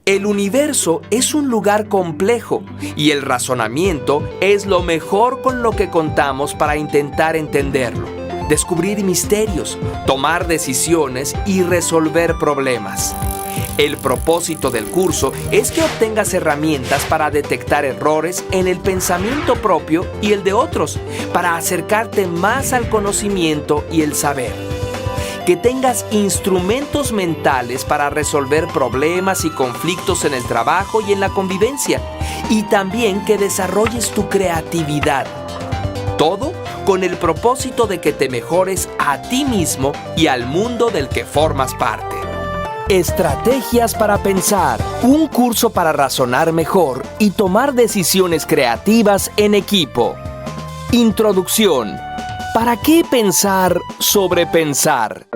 El universo es un lugar complejo y el razonamiento es lo mejor con lo que contamos para intentar entenderlo, descubrir misterios, tomar decisiones y resolver problemas. El propósito del curso es que obtengas herramientas para detectar errores en el pensamiento propio y el de otros, para acercarte más al conocimiento y el saber. Que tengas instrumentos mentales para resolver problemas y conflictos en el trabajo y en la convivencia, y también que desarrolles tu creatividad. Todo con el propósito de que te mejores a ti mismo y al mundo del que formas parte. Estrategias para pensar, un curso para razonar mejor y tomar decisiones creativas en equipo. Introducción. ¿Para qué pensar sobre pensar?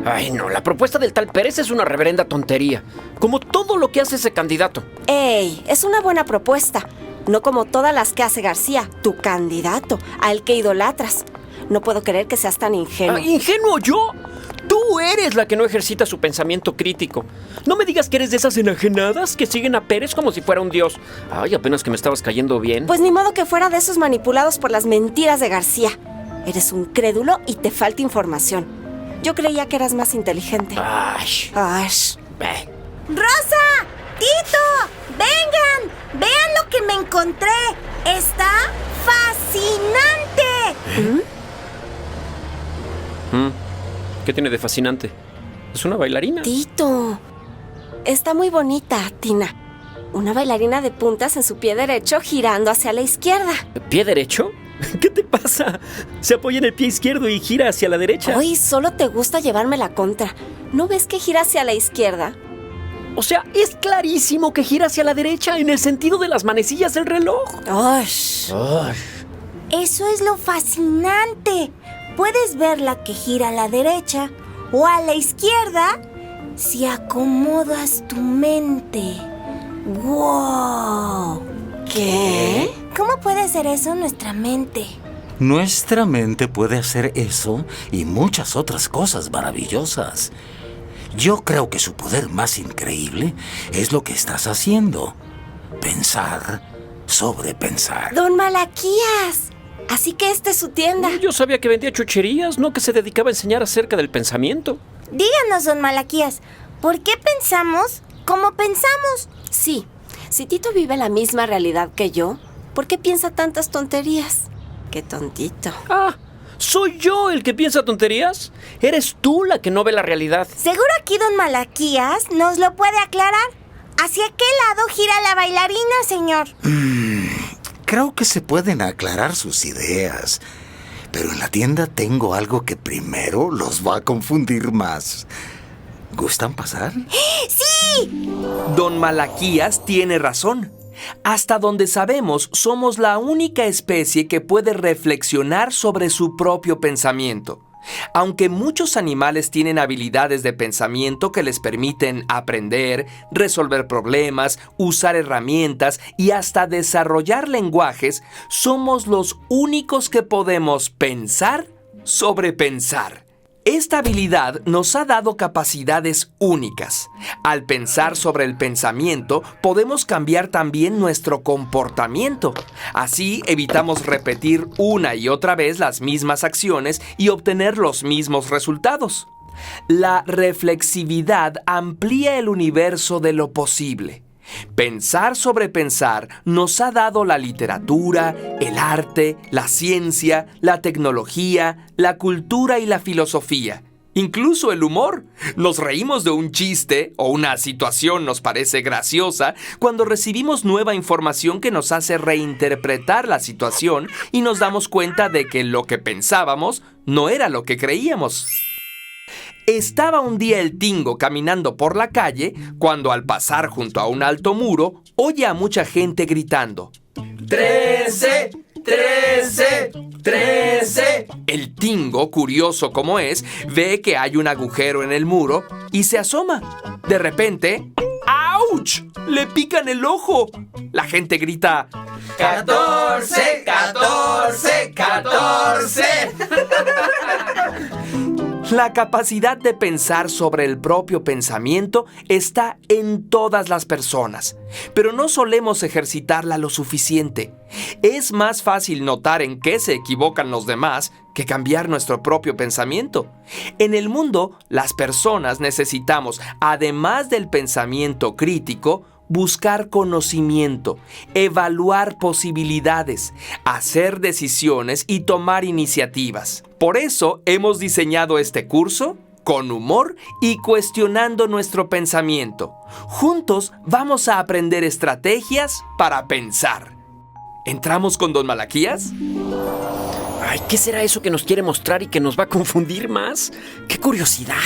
Ay, no, la propuesta del tal Pérez es una reverenda tontería. Como todo lo que hace ese candidato. ¡Ey! Es una buena propuesta. No como todas las que hace García, tu candidato, al que idolatras. No puedo creer que seas tan ingenuo. ¿Ingenuo yo? Tú eres la que no ejercita su pensamiento crítico. No me digas que eres de esas enajenadas que siguen a Pérez como si fuera un dios. Ay, apenas que me estabas cayendo bien. Pues ni modo que fuera de esos manipulados por las mentiras de García. Eres un crédulo y te falta información. Yo creía que eras más inteligente. Ay. ¡Rosa! ¡Tito! ¡Vengan! ¡Vean lo que me encontré! ¡Está fascinante! ¿Qué tiene de fascinante? Es una bailarina. Tito, está muy bonita, Tina. Una bailarina de puntas en su pie derecho girando hacia la izquierda. ¿Pie derecho? ¿Qué te pasa? Se apoya en el pie izquierdo y gira hacia la derecha. Hoy solo te gusta llevarme la contra. ¿No ves que gira hacia la izquierda? O sea, es clarísimo que gira hacia la derecha en el sentido de las manecillas del reloj. Eso es lo fascinante. Puedes verla que gira a la derecha o a la izquierda si acomodas tu mente. ¡Wow! ¿Qué? ¿Cómo puede hacer eso nuestra mente? Nuestra mente puede hacer eso y muchas otras cosas maravillosas. Yo creo que su poder más increíble es lo que estás haciendo. Pensar sobre pensar. ¡Don Malaquías! Así que esta es su tienda. Yo sabía que vendía chucherías, no que se dedicaba a enseñar acerca del pensamiento. Díganos, don Malaquías, ¿por qué pensamos como pensamos? Sí, si Tito vive la misma realidad que yo, ¿por qué piensa tantas tonterías? ¡Qué tontito! Ah, ¿soy yo el que piensa tonterías? Eres tú la que no ve la realidad. Seguro aquí don Malaquías nos lo puede aclarar. ¿Hacia qué lado gira la bailarina, señor? Creo que se pueden aclarar sus ideas, pero en la tienda tengo algo que primero los va a confundir más. ¿Gustan pasar? ¡Sí! Don Malaquías tiene razón. Hasta donde sabemos, somos la única especie que puede reflexionar sobre su propio pensamiento. Aunque muchos animales tienen habilidades de pensamiento que les permiten aprender, resolver problemas, usar herramientas y hasta desarrollar lenguajes, somos los únicos que podemos pensar sobre pensar. Esta habilidad nos ha dado capacidades únicas. Al pensar sobre el pensamiento, podemos cambiar también nuestro comportamiento. Así evitamos repetir una y otra vez las mismas acciones y obtener los mismos resultados. La reflexividad amplía el universo de lo posible. Pensar sobre pensar nos ha dado la literatura, el arte, la ciencia, la tecnología, la cultura y la filosofía. Incluso el humor. Nos reímos de un chiste o una situación nos parece graciosa cuando recibimos nueva información que nos hace reinterpretar la situación y nos damos cuenta de que lo que pensábamos no era lo que creíamos. Estaba un día el Tingo caminando por la calle cuando al pasar junto a un alto muro oye a mucha gente gritando: ¡13! ¡13! ¡13! El Tingo, curioso como es, ve que hay un agujero en el muro y se asoma. De repente, ¡auch! ¡Le pican el ojo! La gente grita: ¡14! ¡14! ¡14! La capacidad de pensar sobre el propio pensamiento está en todas las personas, pero no solemos ejercitarla lo suficiente. Es más fácil notar en qué se equivocan los demás que cambiar nuestro propio pensamiento. En el mundo, las personas necesitamos, además del pensamiento crítico, buscar conocimiento, evaluar posibilidades, hacer decisiones y tomar iniciativas. Por eso hemos diseñado este curso con humor y cuestionando nuestro pensamiento. Juntos vamos a aprender estrategias para pensar. ¿Entramos con Don Malaquías? Ay, ¿qué será eso que nos quiere mostrar y que nos va a confundir más? ¡Qué curiosidad!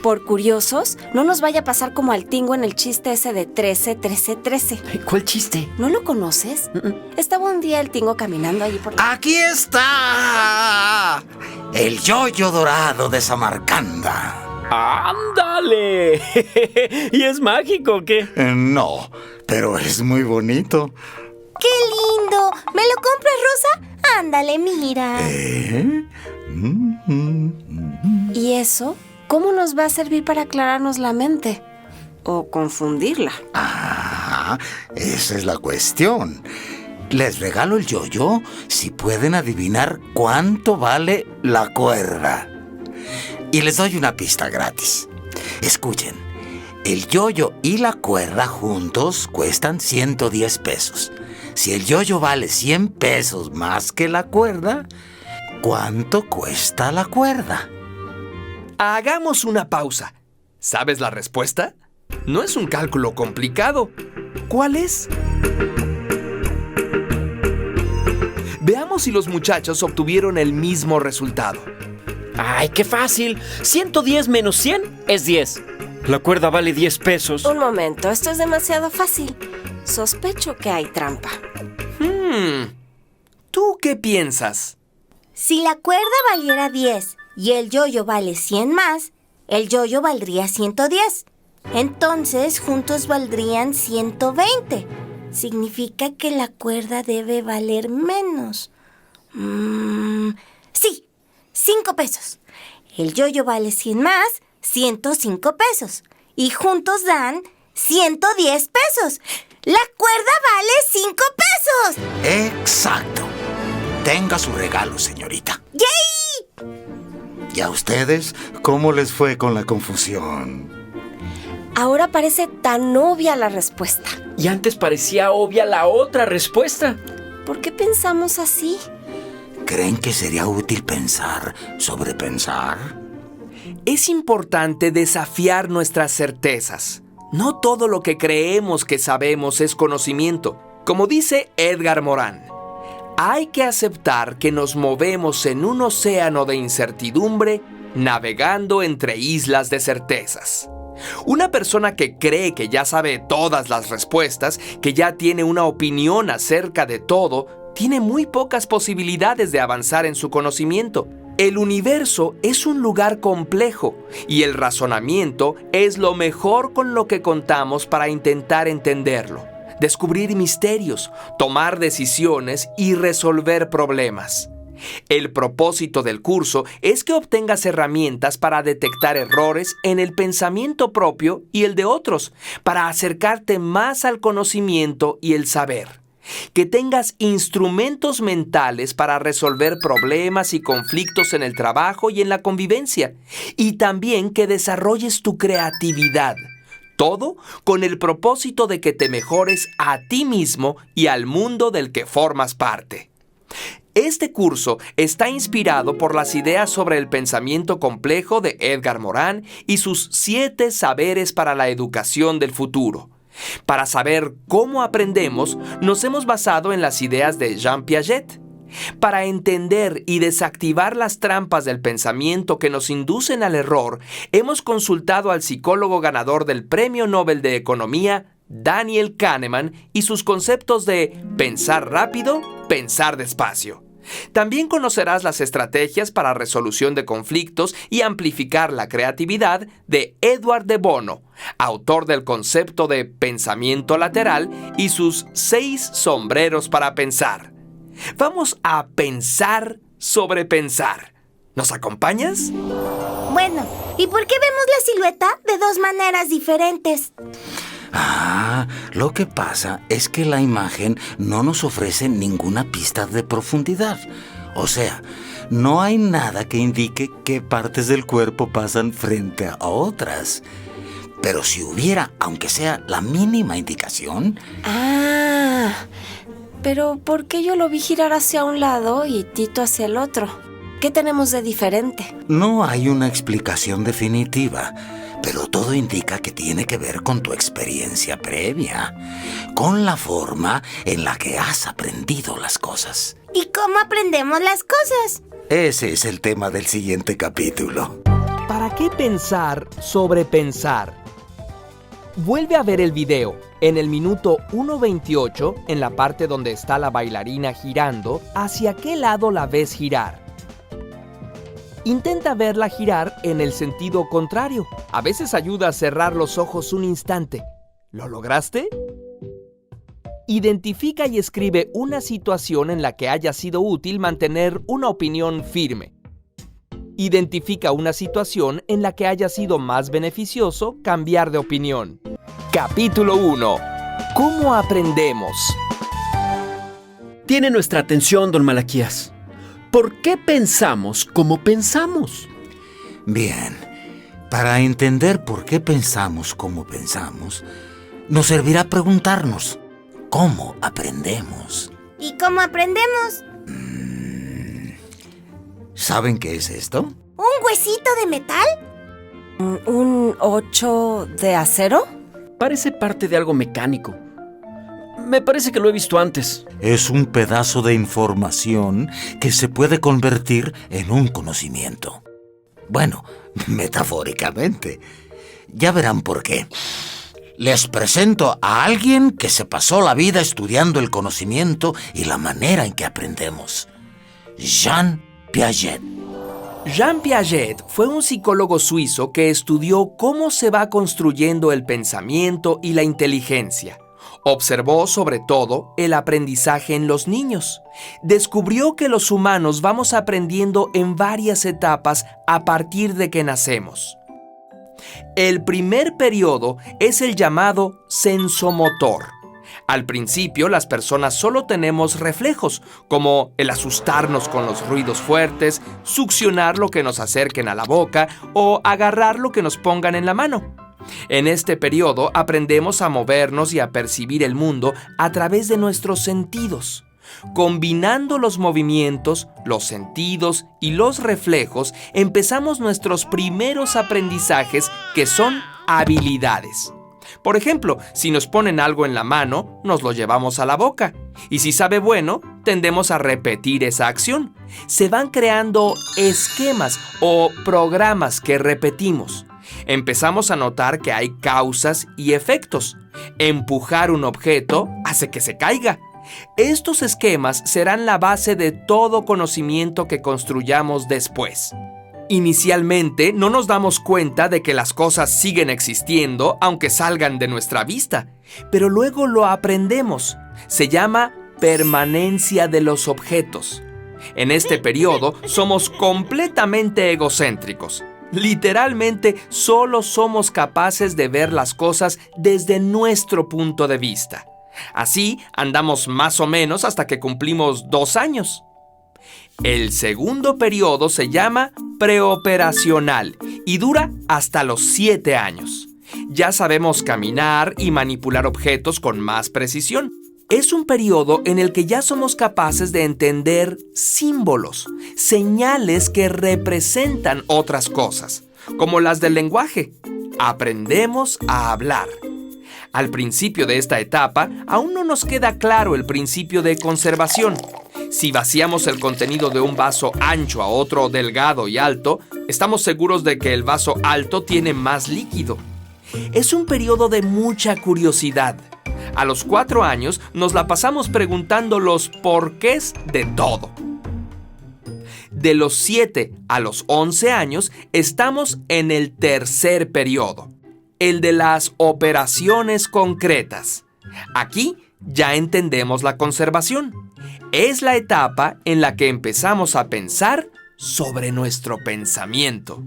Por curiosos, no nos vaya a pasar como al Tingo en el chiste ese de 13, 13, 13. Ay, ¿cuál chiste? ¿No lo conoces? Estaba un día el Tingo caminando allí por... ¡Aquí está! El yoyo dorado de Samarcanda. ¡Ándale! ¿Y es mágico o qué? No, pero es muy bonito. ¡Qué lindo! ¿Me lo compras, Rosa? Ándale, mira. ¿Y eso? ¿Cómo nos va a servir para aclararnos la mente? ¿O confundirla? Ah, esa es la cuestión. Les regalo el yoyo si pueden adivinar cuánto vale la cuerda. Y les doy una pista gratis. Escuchen, el yoyo y la cuerda juntos cuestan 110 pesos. Si el yoyo vale 100 pesos más que la cuerda, ¿cuánto cuesta la cuerda? Hagamos una pausa. ¿Sabes la respuesta? No es un cálculo complicado. ¿Cuál es? Veamos si los muchachos obtuvieron el mismo resultado. ¡Ay, qué fácil! 110 menos 100 es 10. La cuerda vale 10 pesos. Un momento, esto es demasiado fácil. Sospecho que hay trampa. ¿Tú qué piensas? Si la cuerda valiera 10 y el yoyo vale 100 más, el yoyo valdría 110. Entonces, juntos valdrían 120. Significa que la cuerda debe valer menos. Sí, 5 pesos. El yoyo vale 100 más, 105 pesos. Y juntos dan 110 pesos. ¡La cuerda vale 5 pesos! Exacto. Tenga su regalo, señorita. ¡Yay! ¿Y a ustedes cómo les fue con la confusión? Ahora parece tan obvia la respuesta. Y antes parecía obvia la otra respuesta. ¿Por qué pensamos así? ¿Creen que sería útil pensar sobre pensar? Es importante desafiar nuestras certezas. No todo lo que creemos que sabemos es conocimiento. Como dice Edgar Morin, hay que aceptar que nos movemos en un océano de incertidumbre, navegando entre islas de certezas. Una persona que cree que ya sabe todas las respuestas, que ya tiene una opinión acerca de todo, tiene muy pocas posibilidades de avanzar en su conocimiento. El universo es un lugar complejo y el razonamiento es lo mejor con lo que contamos para intentar entenderlo, descubrir misterios, tomar decisiones y resolver problemas. El propósito del curso es que obtengas herramientas para detectar errores en el pensamiento propio y el de otros, para acercarte más al conocimiento y el saber. Que tengas instrumentos mentales para resolver problemas y conflictos en el trabajo y en la convivencia. Y también que desarrolles tu creatividad. Todo con el propósito de que te mejores a ti mismo y al mundo del que formas parte. Este curso está inspirado por las ideas sobre el pensamiento complejo de Edgar Morin y sus 7 saberes para la educación del futuro. Para saber cómo aprendemos, nos hemos basado en las ideas de Jean Piaget. Para entender y desactivar las trampas del pensamiento que nos inducen al error, hemos consultado al psicólogo ganador del Premio Nobel de Economía, Daniel Kahneman, y sus conceptos de pensar rápido, pensar despacio. También conocerás las estrategias para resolución de conflictos y amplificar la creatividad de Edward de Bono, autor del concepto de pensamiento lateral y sus 6 sombreros para pensar. Vamos a pensar sobre pensar. ¿Nos acompañas? Bueno, ¿y por qué vemos la silueta de dos maneras diferentes? Lo que pasa es que la imagen no nos ofrece ninguna pista de profundidad. O sea, no hay nada que indique qué partes del cuerpo pasan frente a otras. Pero si hubiera, aunque sea la mínima indicación... Pero ¿por qué yo lo vi girar hacia un lado y Tito hacia el otro? ¿Qué tenemos de diferente? No hay una explicación definitiva, pero todo indica que tiene que ver con tu experiencia previa, con la forma en la que has aprendido las cosas. ¿Y cómo aprendemos las cosas? Ese es el tema del siguiente capítulo. ¿Para qué pensar sobre pensar? Vuelve a ver el video. En el minuto 1:28, en la parte donde está la bailarina girando, ¿hacia qué lado la ves girar? Intenta verla girar en el sentido contrario. A veces ayuda a cerrar los ojos un instante. ¿Lo lograste? Identifica y escribe una situación en la que haya sido útil mantener una opinión firme. Identifica una situación en la que haya sido más beneficioso cambiar de opinión. Capítulo 1. ¿Cómo aprendemos? Tiene nuestra atención, don Malaquías. ¿Por qué pensamos como pensamos? Bien, para entender por qué pensamos como pensamos, nos servirá preguntarnos, ¿cómo aprendemos? ¿Y cómo aprendemos? ¿Saben qué es esto? ¿Un huesito de metal? ¿Un 8 de acero? Parece parte de algo mecánico. Me parece que lo he visto antes. Es un pedazo de información que se puede convertir en un conocimiento. Bueno, metafóricamente. Ya verán por qué. Les presento a alguien que se pasó la vida estudiando el conocimiento y la manera en que aprendemos. Jean Piaget. Jean Piaget fue un psicólogo suizo que estudió cómo se va construyendo el pensamiento y la inteligencia. Observó sobre todo el aprendizaje en los niños. Descubrió que los humanos vamos aprendiendo en varias etapas a partir de que nacemos. El primer periodo es el llamado sensomotor. Al principio, las personas solo tenemos reflejos, como el asustarnos con los ruidos fuertes, succionar lo que nos acerquen a la boca o agarrar lo que nos pongan en la mano. En este periodo aprendemos a movernos y a percibir el mundo a través de nuestros sentidos. Combinando los movimientos, los sentidos y los reflejos, empezamos nuestros primeros aprendizajes, que son habilidades. Por ejemplo, si nos ponen algo en la mano, nos lo llevamos a la boca. Y si sabe bueno, tendemos a repetir esa acción. Se van creando esquemas o programas que repetimos. Empezamos a notar que hay causas y efectos. Empujar un objeto hace que se caiga. Estos esquemas serán la base de todo conocimiento que construyamos después. Inicialmente no nos damos cuenta de que las cosas siguen existiendo aunque salgan de nuestra vista, pero luego lo aprendemos. Se llama permanencia de los objetos. En este periodo somos completamente egocéntricos. Literalmente solo somos capaces de ver las cosas desde nuestro punto de vista. Así andamos más o menos hasta que cumplimos 2 años. El segundo periodo se llama preoperacional y dura hasta los 7 años. Ya sabemos caminar y manipular objetos con más precisión. Es un periodo en el que ya somos capaces de entender símbolos, señales que representan otras cosas, como las del lenguaje. Aprendemos a hablar. Al principio de esta etapa, aún no nos queda claro el principio de conservación. Si vaciamos el contenido de un vaso ancho a otro delgado y alto, estamos seguros de que el vaso alto tiene más líquido. Es un periodo de mucha curiosidad. A los 4 años nos la pasamos preguntando los porqués de todo. De los 7 a los 11 años estamos en el tercer periodo, el de las operaciones concretas. Aquí ya entendemos la conservación. Es la etapa en la que empezamos a pensar sobre nuestro pensamiento.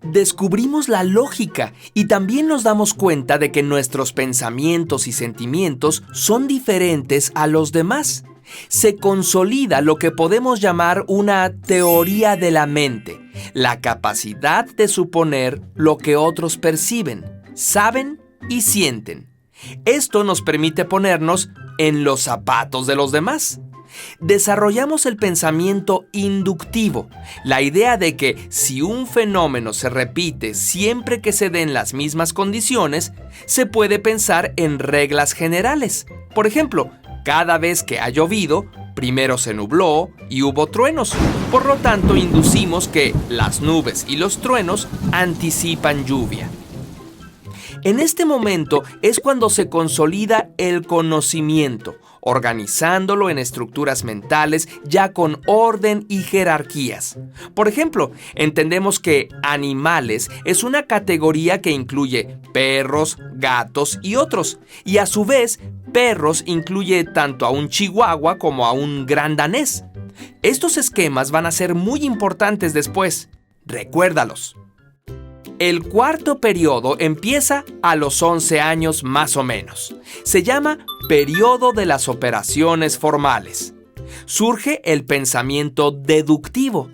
Descubrimos la lógica y también nos damos cuenta de que nuestros pensamientos y sentimientos son diferentes a los demás. Se consolida lo que podemos llamar una teoría de la mente, la capacidad de suponer lo que otros perciben, saben y sienten. Esto nos permite ponernos en los zapatos de los demás. Desarrollamos el pensamiento inductivo, la idea de que si un fenómeno se repite siempre que se den las mismas condiciones, se puede pensar en reglas generales. Por ejemplo, cada vez que ha llovido, primero se nubló y hubo truenos. Por lo tanto, inducimos que las nubes y los truenos anticipan lluvia. En este momento es cuando se consolida el conocimiento, organizándolo en estructuras mentales ya con orden y jerarquías. Por ejemplo, entendemos que animales es una categoría que incluye perros, gatos y otros, y a su vez, perros incluye tanto a un chihuahua como a un gran danés. Estos esquemas van a ser muy importantes después. Recuérdalos. El cuarto periodo empieza a los 11 años más o menos. Se llama periodo de las operaciones formales. Surge el pensamiento deductivo.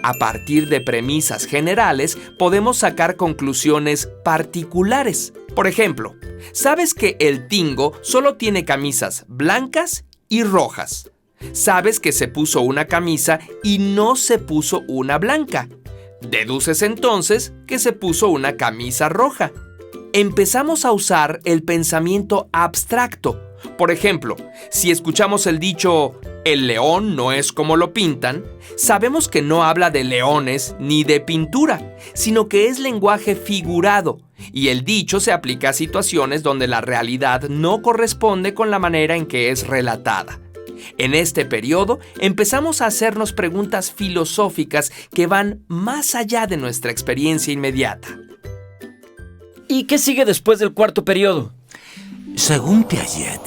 A partir de premisas generales podemos sacar conclusiones particulares. Por ejemplo, sabes que el Tingo solo tiene camisas blancas y rojas. Sabes que se puso una camisa y no se puso una blanca. Deduces entonces que se puso una camisa roja. Empezamos a usar el pensamiento abstracto. Por ejemplo, si escuchamos el dicho "el león no es como lo pintan", sabemos que no habla de leones ni de pintura, sino que es lenguaje figurado, y el dicho se aplica a situaciones donde la realidad no corresponde con la manera en que es relatada. En este periodo empezamos a hacernos preguntas filosóficas que van más allá de nuestra experiencia inmediata. ¿Y qué sigue después del cuarto periodo? Según Piaget,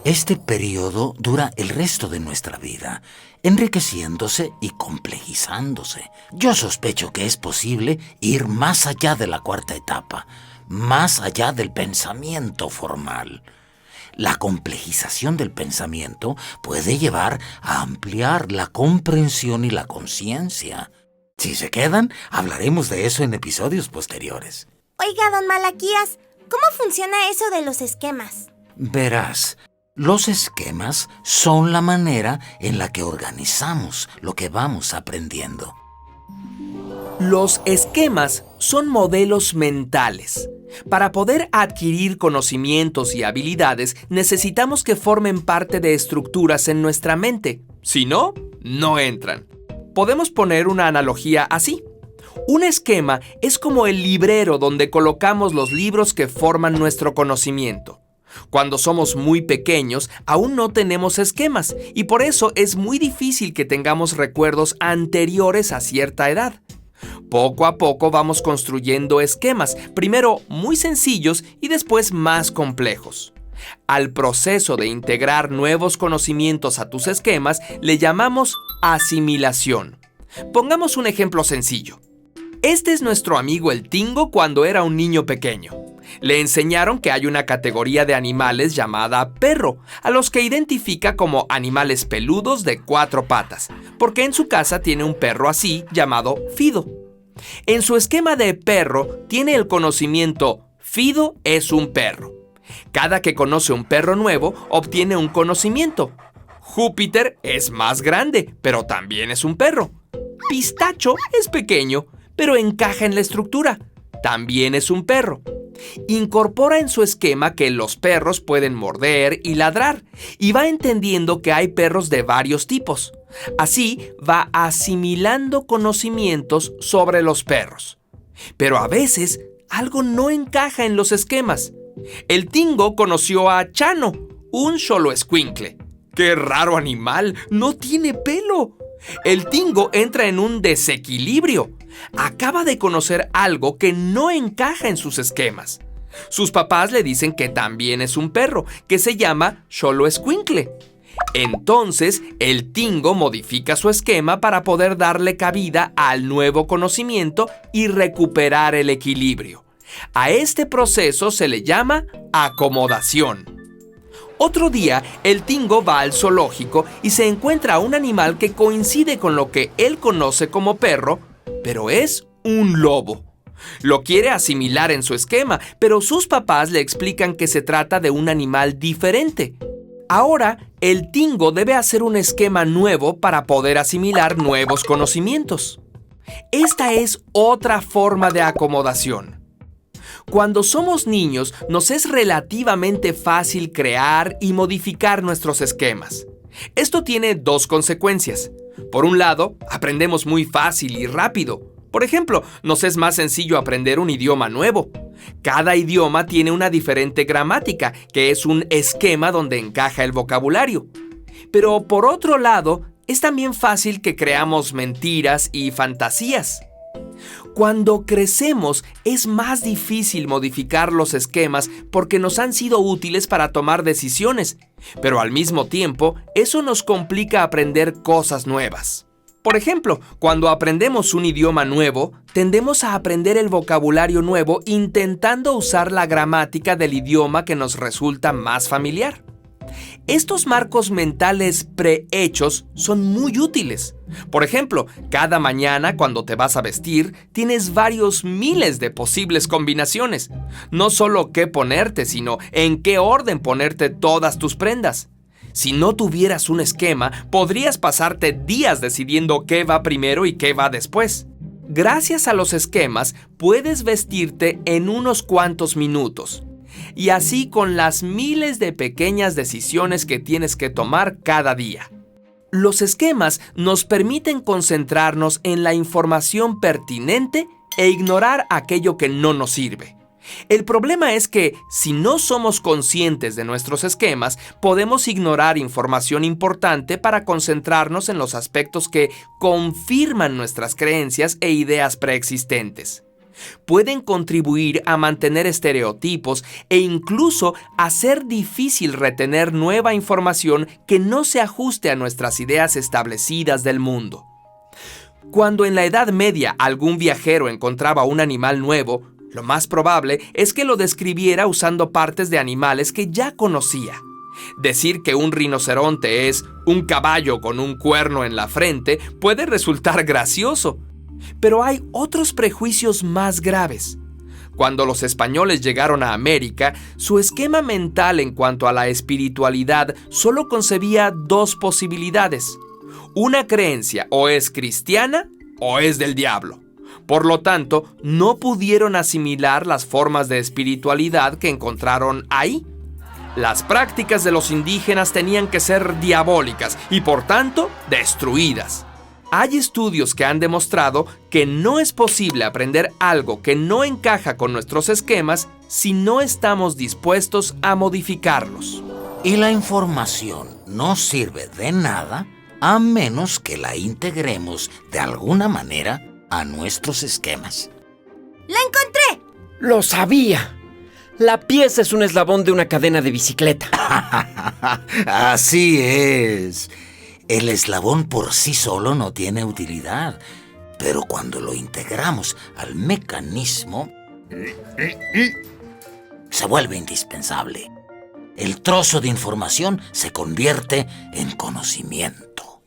este periodo dura el resto de nuestra vida, enriqueciéndose y complejizándose. Yo sospecho que es posible ir más allá de la cuarta etapa, más allá del pensamiento formal. La complejización del pensamiento puede llevar a ampliar la comprensión y la conciencia. Si se quedan, hablaremos de eso en episodios posteriores. Oiga, don Malaquías, ¿cómo funciona eso de los esquemas? Verás, los esquemas son la manera en la que organizamos lo que vamos aprendiendo. Los esquemas son modelos mentales. Para poder adquirir conocimientos y habilidades, necesitamos que formen parte de estructuras en nuestra mente. Si no, no entran. Podemos poner una analogía así. Un esquema es como el librero donde colocamos los libros que forman nuestro conocimiento. Cuando somos muy pequeños, aún no tenemos esquemas y por eso es muy difícil que tengamos recuerdos anteriores a cierta edad. Poco a poco vamos construyendo esquemas, primero muy sencillos y después más complejos. Al proceso de integrar nuevos conocimientos a tus esquemas le llamamos asimilación. Pongamos un ejemplo sencillo. Este es nuestro amigo el Tingo cuando era un niño pequeño. Le enseñaron que hay una categoría de animales llamada perro, a los que identifica como animales peludos de 4 patas, porque en su casa tiene un perro así llamado Fido. En su esquema de perro tiene el conocimiento Fido es un perro. Cada que conoce un perro nuevo obtiene un conocimiento. Júpiter es más grande, pero también es un perro. Pistacho es pequeño, pero encaja en la estructura. También es un perro. Incorpora en su esquema que los perros pueden morder y ladrar, y va entendiendo que hay perros de varios tipos. Así va asimilando conocimientos sobre los perros. Pero a veces algo no encaja en los esquemas. El Tingo conoció a Chano, un xoloescuincle. ¡Qué raro animal! ¡No tiene pelo! El Tingo entra en un desequilibrio. Acaba de conocer algo que no encaja en sus esquemas. Sus papás le dicen que también es un perro, que se llama xoloescuincle. Entonces, el tingo modifica su esquema para poder darle cabida al nuevo conocimiento y recuperar el equilibrio. A este proceso se le llama acomodación. Otro día, el tingo va al zoológico y se encuentra a un animal que coincide con lo que él conoce como perro, pero es un lobo. Lo quiere asimilar en su esquema, pero sus papás le explican que se trata de un animal diferente. Ahora, el tingo debe hacer un esquema nuevo para poder asimilar nuevos conocimientos. Esta es otra forma de acomodación. Cuando somos niños, nos es relativamente fácil crear y modificar nuestros esquemas. Esto tiene dos consecuencias. Por un lado, aprendemos muy fácil y rápido. Por ejemplo, nos es más sencillo aprender un idioma nuevo. Cada idioma tiene una diferente gramática, que es un esquema donde encaja el vocabulario. Pero por otro lado, es también fácil que creamos mentiras y fantasías. Cuando crecemos, es más difícil modificar los esquemas porque nos han sido útiles para tomar decisiones, pero al mismo tiempo, eso nos complica aprender cosas nuevas. Por ejemplo, cuando aprendemos un idioma nuevo, tendemos a aprender el vocabulario nuevo intentando usar la gramática del idioma que nos resulta más familiar. Estos marcos mentales prehechos son muy útiles. Por ejemplo, cada mañana cuando te vas a vestir, tienes varios miles de posibles combinaciones. No solo qué ponerte, sino en qué orden ponerte todas tus prendas. Si no tuvieras un esquema, podrías pasarte días decidiendo qué va primero y qué va después. Gracias a los esquemas, puedes vestirte en unos cuantos minutos. Y así con las miles de pequeñas decisiones que tienes que tomar cada día. Los esquemas nos permiten concentrarnos en la información pertinente e ignorar aquello que no nos sirve. El problema es que, si no somos conscientes de nuestros esquemas, podemos ignorar información importante para concentrarnos en los aspectos que confirman nuestras creencias e ideas preexistentes. Pueden contribuir a mantener estereotipos e incluso hacer difícil retener nueva información que no se ajuste a nuestras ideas establecidas del mundo. Cuando en la Edad Media algún viajero encontraba un animal nuevo, lo más probable es que lo describiera usando partes de animales que ya conocía. Decir que un rinoceronte es un caballo con un cuerno en la frente puede resultar gracioso. Pero hay otros prejuicios más graves. Cuando los españoles llegaron a América, su esquema mental en cuanto a la espiritualidad solo concebía dos posibilidades. Una creencia o es cristiana o es del diablo. Por lo tanto, no pudieron asimilar las formas de espiritualidad que encontraron ahí. Las prácticas de los indígenas tenían que ser diabólicas y, por tanto, destruidas. Hay estudios que han demostrado que no es posible aprender algo que no encaja con nuestros esquemas si no estamos dispuestos a modificarlos. Y la información no sirve de nada a menos que la integremos de alguna manera a nuestros esquemas. ¡La encontré! ¡Lo sabía! La pieza es un eslabón de una cadena de bicicleta. Así es. El eslabón por sí solo no tiene utilidad, pero cuando lo integramos al mecanismo, se vuelve indispensable. El trozo de información se convierte en conocimiento.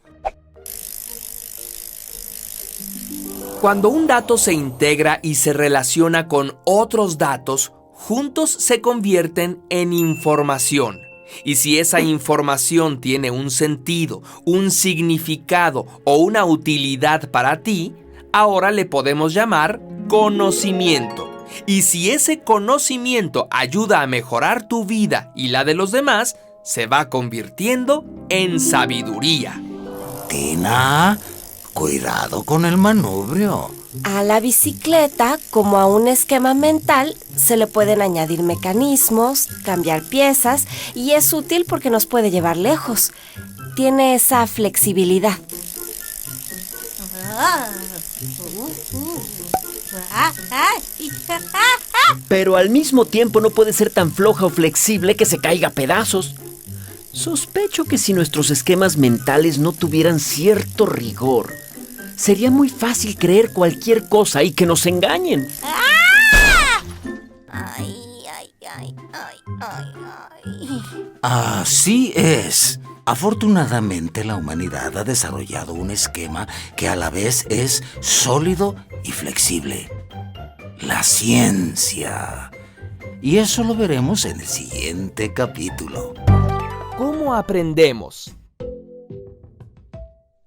Cuando un dato se integra y se relaciona con otros datos, juntos se convierten en información. Y si esa información tiene un sentido, un significado o una utilidad para ti, ahora le podemos llamar conocimiento. Y si ese conocimiento ayuda a mejorar tu vida y la de los demás, se va convirtiendo en sabiduría. Tina, cuidado con el manubrio. A la bicicleta, como a un esquema mental, se le pueden añadir mecanismos, cambiar piezas y es útil porque nos puede llevar lejos. Tiene esa flexibilidad. Pero al mismo tiempo no puede ser tan floja o flexible que se caiga a pedazos. Sospecho que si nuestros esquemas mentales no tuvieran cierto rigor, sería muy fácil creer cualquier cosa y que nos engañen. Ay, ay, ay, ay, ay, ay. Así es. Afortunadamente, la humanidad ha desarrollado un esquema que a la vez es sólido y flexible. La ciencia. Y eso lo veremos en el siguiente capítulo. ¿Cómo aprendemos?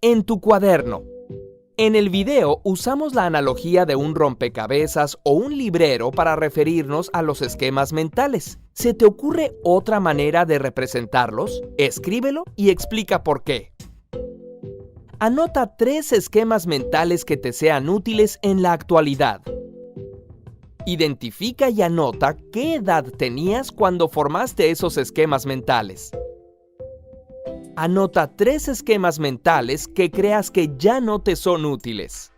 En tu cuaderno. En el video usamos la analogía de un rompecabezas o un librero para referirnos a los esquemas mentales. ¿Se te ocurre otra manera de representarlos? Escríbelo y explica por qué. Anota 3 esquemas mentales que te sean útiles en la actualidad. Identifica y anota qué edad tenías cuando formaste esos esquemas mentales. Anota 3 esquemas mentales que creas que ya no te son útiles.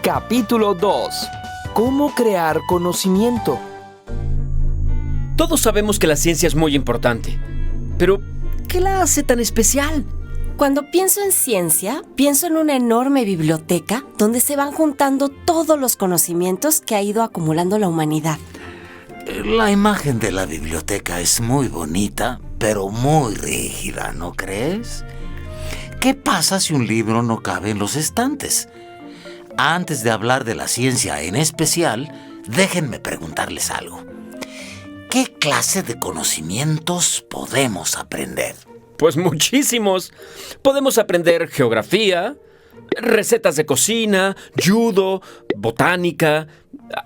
Capítulo 2. ¿Cómo crear conocimiento? Todos sabemos que la ciencia es muy importante, pero ¿qué la hace tan especial? Cuando pienso en ciencia, pienso en una enorme biblioteca donde se van juntando todos los conocimientos que ha ido acumulando la humanidad. La imagen de la biblioteca es muy bonita, pero muy rígida, ¿no crees? ¿Qué pasa si un libro no cabe en los estantes? Antes de hablar de la ciencia en especial, déjenme preguntarles algo. ¿Qué clase de conocimientos podemos aprender? Pues muchísimos. Podemos aprender geografía, recetas de cocina, judo, botánica,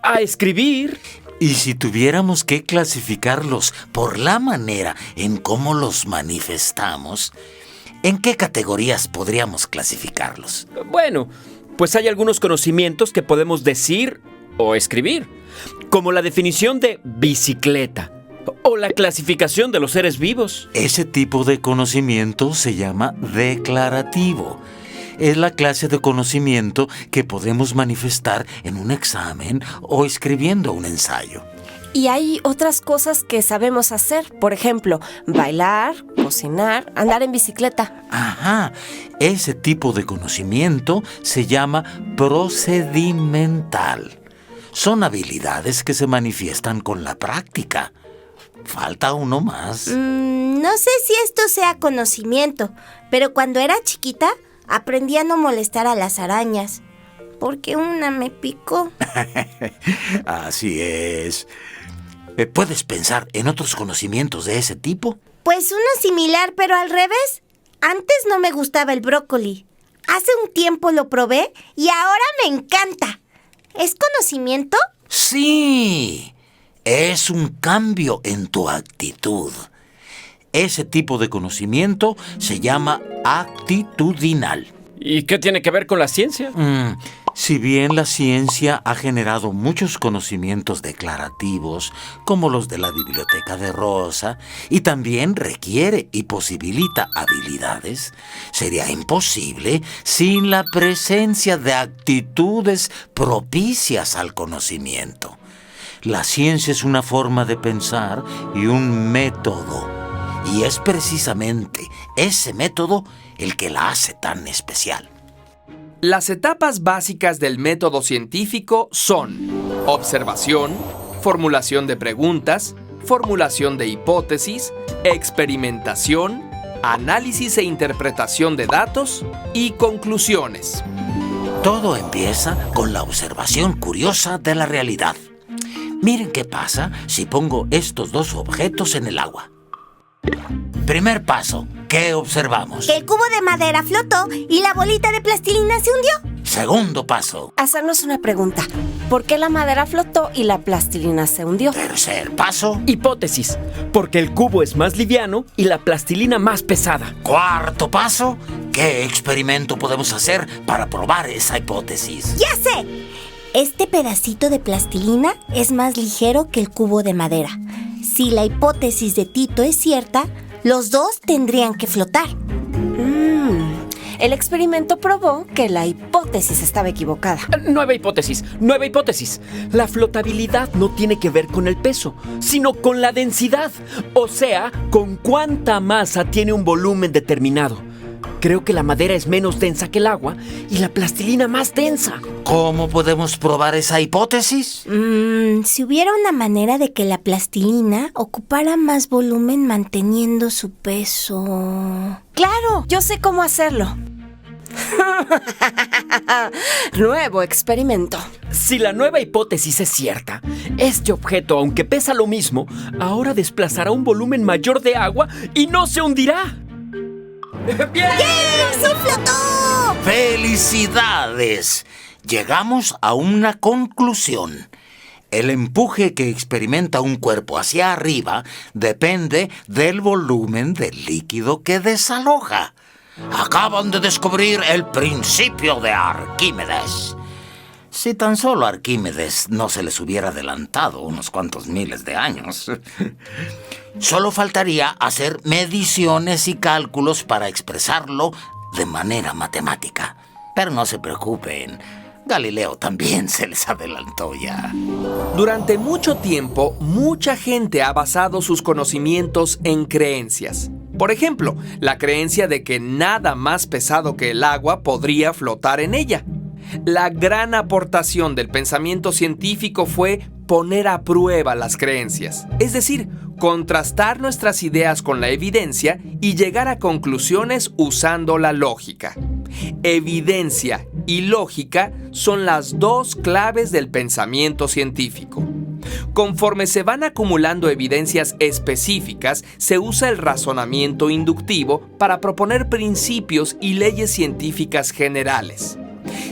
a escribir. Y si tuviéramos que clasificarlos por la manera en cómo los manifestamos, ¿en qué categorías podríamos clasificarlos? Bueno, pues hay algunos conocimientos que podemos decir o escribir, como la definición de bicicleta o la clasificación de los seres vivos. Ese tipo de conocimiento se llama declarativo. Es la clase de conocimiento que podemos manifestar en un examen o escribiendo un ensayo. Y hay otras cosas que sabemos hacer. Por ejemplo, bailar, cocinar, andar en bicicleta. Ajá, ese tipo de conocimiento se llama procedimental. Son habilidades que se manifiestan con la práctica. Falta uno más. No sé si esto sea conocimiento, pero cuando era chiquita aprendí a no molestar a las arañas, porque una me picó. Así es. ¿Puedes pensar en otros conocimientos de ese tipo? Pues uno similar, pero al revés. Antes no me gustaba el brócoli. Hace un tiempo lo probé y ahora me encanta. ¿Es conocimiento? Sí, es un cambio en tu actitud. Ese tipo de conocimiento se llama actitudinal. ¿Y qué tiene que ver con la ciencia? Si bien la ciencia ha generado muchos conocimientos declarativos, como los de la biblioteca de Rosa, y también requiere y posibilita habilidades, sería imposible sin la presencia de actitudes propicias al conocimiento. La ciencia es una forma de pensar y un método, y es precisamente ese método el que la hace tan especial. Las etapas básicas del método científico son observación, formulación de preguntas, formulación de hipótesis, experimentación, análisis e interpretación de datos y conclusiones. Todo empieza con la observación curiosa de la realidad. Miren qué pasa si pongo estos dos objetos en el agua. Primer paso, ¿qué observamos? El cubo de madera flotó y la bolita de plastilina se hundió. Segundo paso. Hacernos una pregunta. ¿Por qué la madera flotó y la plastilina se hundió? Tercer paso. Hipótesis, porque el cubo es más liviano y la plastilina más pesada. Cuarto paso, ¿qué experimento podemos hacer para probar esa hipótesis? ¡Ya sé! Este pedacito de plastilina es más ligero que el cubo de madera. Si la hipótesis de Tito es cierta, los dos tendrían que flotar. El experimento probó que la hipótesis estaba equivocada. Nueva hipótesis, nueva hipótesis. La flotabilidad no tiene que ver con el peso, sino con la densidad. O sea, con cuánta masa tiene un volumen determinado. Creo que la madera es menos densa que el agua y la plastilina más densa. ¿Cómo podemos probar esa hipótesis? Si hubiera una manera de que la plastilina ocupara más volumen manteniendo su peso. ¡Claro! Yo sé cómo hacerlo. Nuevo experimento. Si la nueva hipótesis es cierta, este objeto, aunque pesa lo mismo, ahora desplazará un volumen mayor de agua y no se hundirá. ¡Bien! ¡Sí flotó! ¡Felicidades! Llegamos a una conclusión. El empuje que experimenta un cuerpo hacia arriba depende del volumen del líquido que desaloja. Acaban de descubrir el principio de Arquímedes. Si tan solo Arquímedes no se les hubiera adelantado unos cuantos miles de años. Solo faltaría hacer mediciones y cálculos para expresarlo de manera matemática. Pero no se preocupen, Galileo también se les adelantó ya. Durante mucho tiempo, mucha gente ha basado sus conocimientos en creencias. Por ejemplo, la creencia de que nada más pesado que el agua podría flotar en ella. La gran aportación del pensamiento científico fue poner a prueba las creencias, es decir, contrastar nuestras ideas con la evidencia y llegar a conclusiones usando la lógica. Evidencia y lógica son las dos claves del pensamiento científico. Conforme se van acumulando evidencias específicas, se usa el razonamiento inductivo para proponer principios y leyes científicas generales.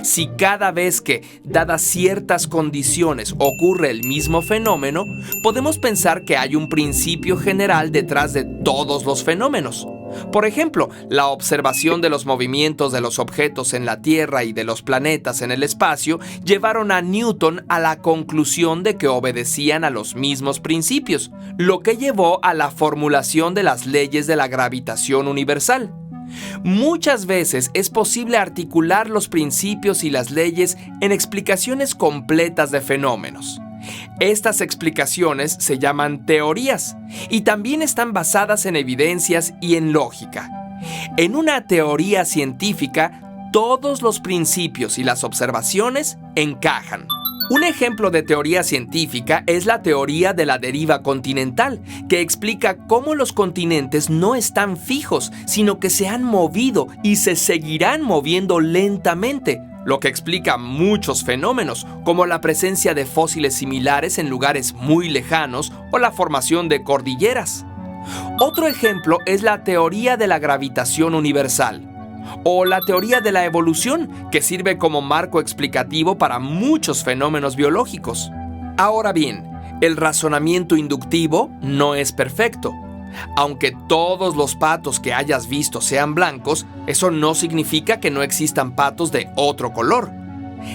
Si cada vez que, dadas ciertas condiciones, ocurre el mismo fenómeno, podemos pensar que hay un principio general detrás de todos los fenómenos. Por ejemplo, la observación de los movimientos de los objetos en la Tierra y de los planetas en el espacio llevaron a Newton a la conclusión de que obedecían a los mismos principios, lo que llevó a la formulación de las leyes de la gravitación universal. Muchas veces es posible articular los principios y las leyes en explicaciones completas de fenómenos. Estas explicaciones se llaman teorías y también están basadas en evidencias y en lógica. En una teoría científica, todos los principios y las observaciones encajan. Un ejemplo de teoría científica es la teoría de la deriva continental, que explica cómo los continentes no están fijos, sino que se han movido y se seguirán moviendo lentamente, lo que explica muchos fenómenos, como la presencia de fósiles similares en lugares muy lejanos o la formación de cordilleras. Otro ejemplo es la teoría de la gravitación universal, o la teoría de la evolución, que sirve como marco explicativo para muchos fenómenos biológicos. Ahora bien, el razonamiento inductivo no es perfecto. Aunque todos los patos que hayas visto sean blancos, eso no significa que no existan patos de otro color.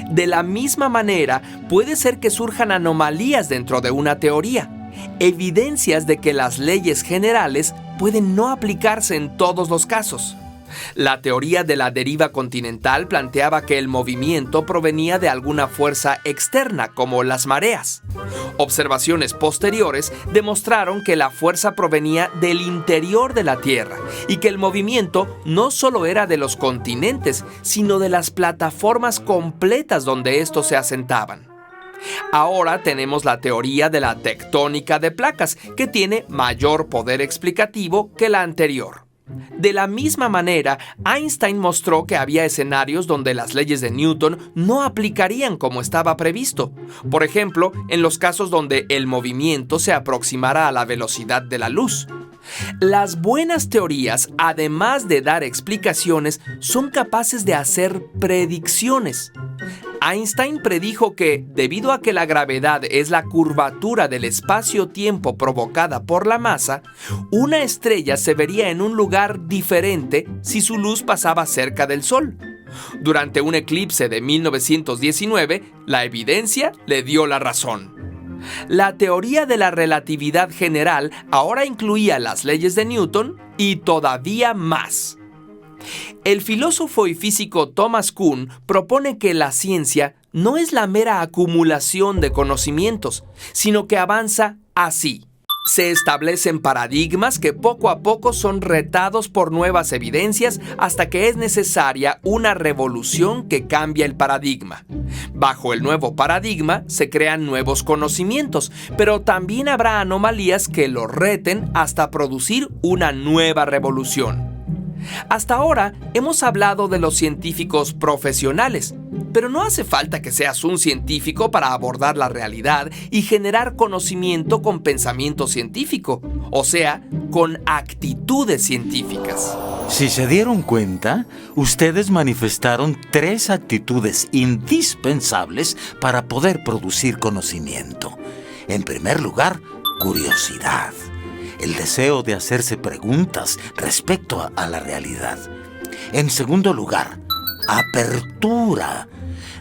De la misma manera, puede ser que surjan anomalías dentro de una teoría, evidencias de que las leyes generales pueden no aplicarse en todos los casos. La teoría de la deriva continental planteaba que el movimiento provenía de alguna fuerza externa, como las mareas. Observaciones posteriores demostraron que la fuerza provenía del interior de la Tierra y que el movimiento no solo era de los continentes, sino de las plataformas completas donde estos se asentaban. Ahora tenemos la teoría de la tectónica de placas, que tiene mayor poder explicativo que la anterior. De la misma manera, Einstein mostró que había escenarios donde las leyes de Newton no aplicarían como estaba previsto. Por ejemplo, en los casos donde el movimiento se aproximara a la velocidad de la luz. Las buenas teorías, además de dar explicaciones, son capaces de hacer predicciones. Einstein predijo que, debido a que la gravedad es la curvatura del espacio-tiempo provocada por la masa, una estrella se vería en un lugar diferente si su luz pasaba cerca del Sol. Durante un eclipse de 1919, la evidencia le dio la razón. La teoría de la relatividad general ahora incluía las leyes de Newton y todavía más. El filósofo y físico Thomas Kuhn propone que la ciencia no es la mera acumulación de conocimientos, sino que avanza así. Se establecen paradigmas que poco a poco son retados por nuevas evidencias hasta que es necesaria una revolución que cambia el paradigma. Bajo el nuevo paradigma se crean nuevos conocimientos, pero también habrá anomalías que los reten hasta producir una nueva revolución. Hasta ahora hemos hablado de los científicos profesionales, pero no hace falta que seas un científico para abordar la realidad y generar conocimiento con pensamiento científico, o sea, con actitudes científicas. Si se dieron cuenta, ustedes manifestaron 3 actitudes indispensables para poder producir conocimiento. En primer lugar, curiosidad. El deseo de hacerse preguntas respecto a la realidad. En segundo lugar, apertura.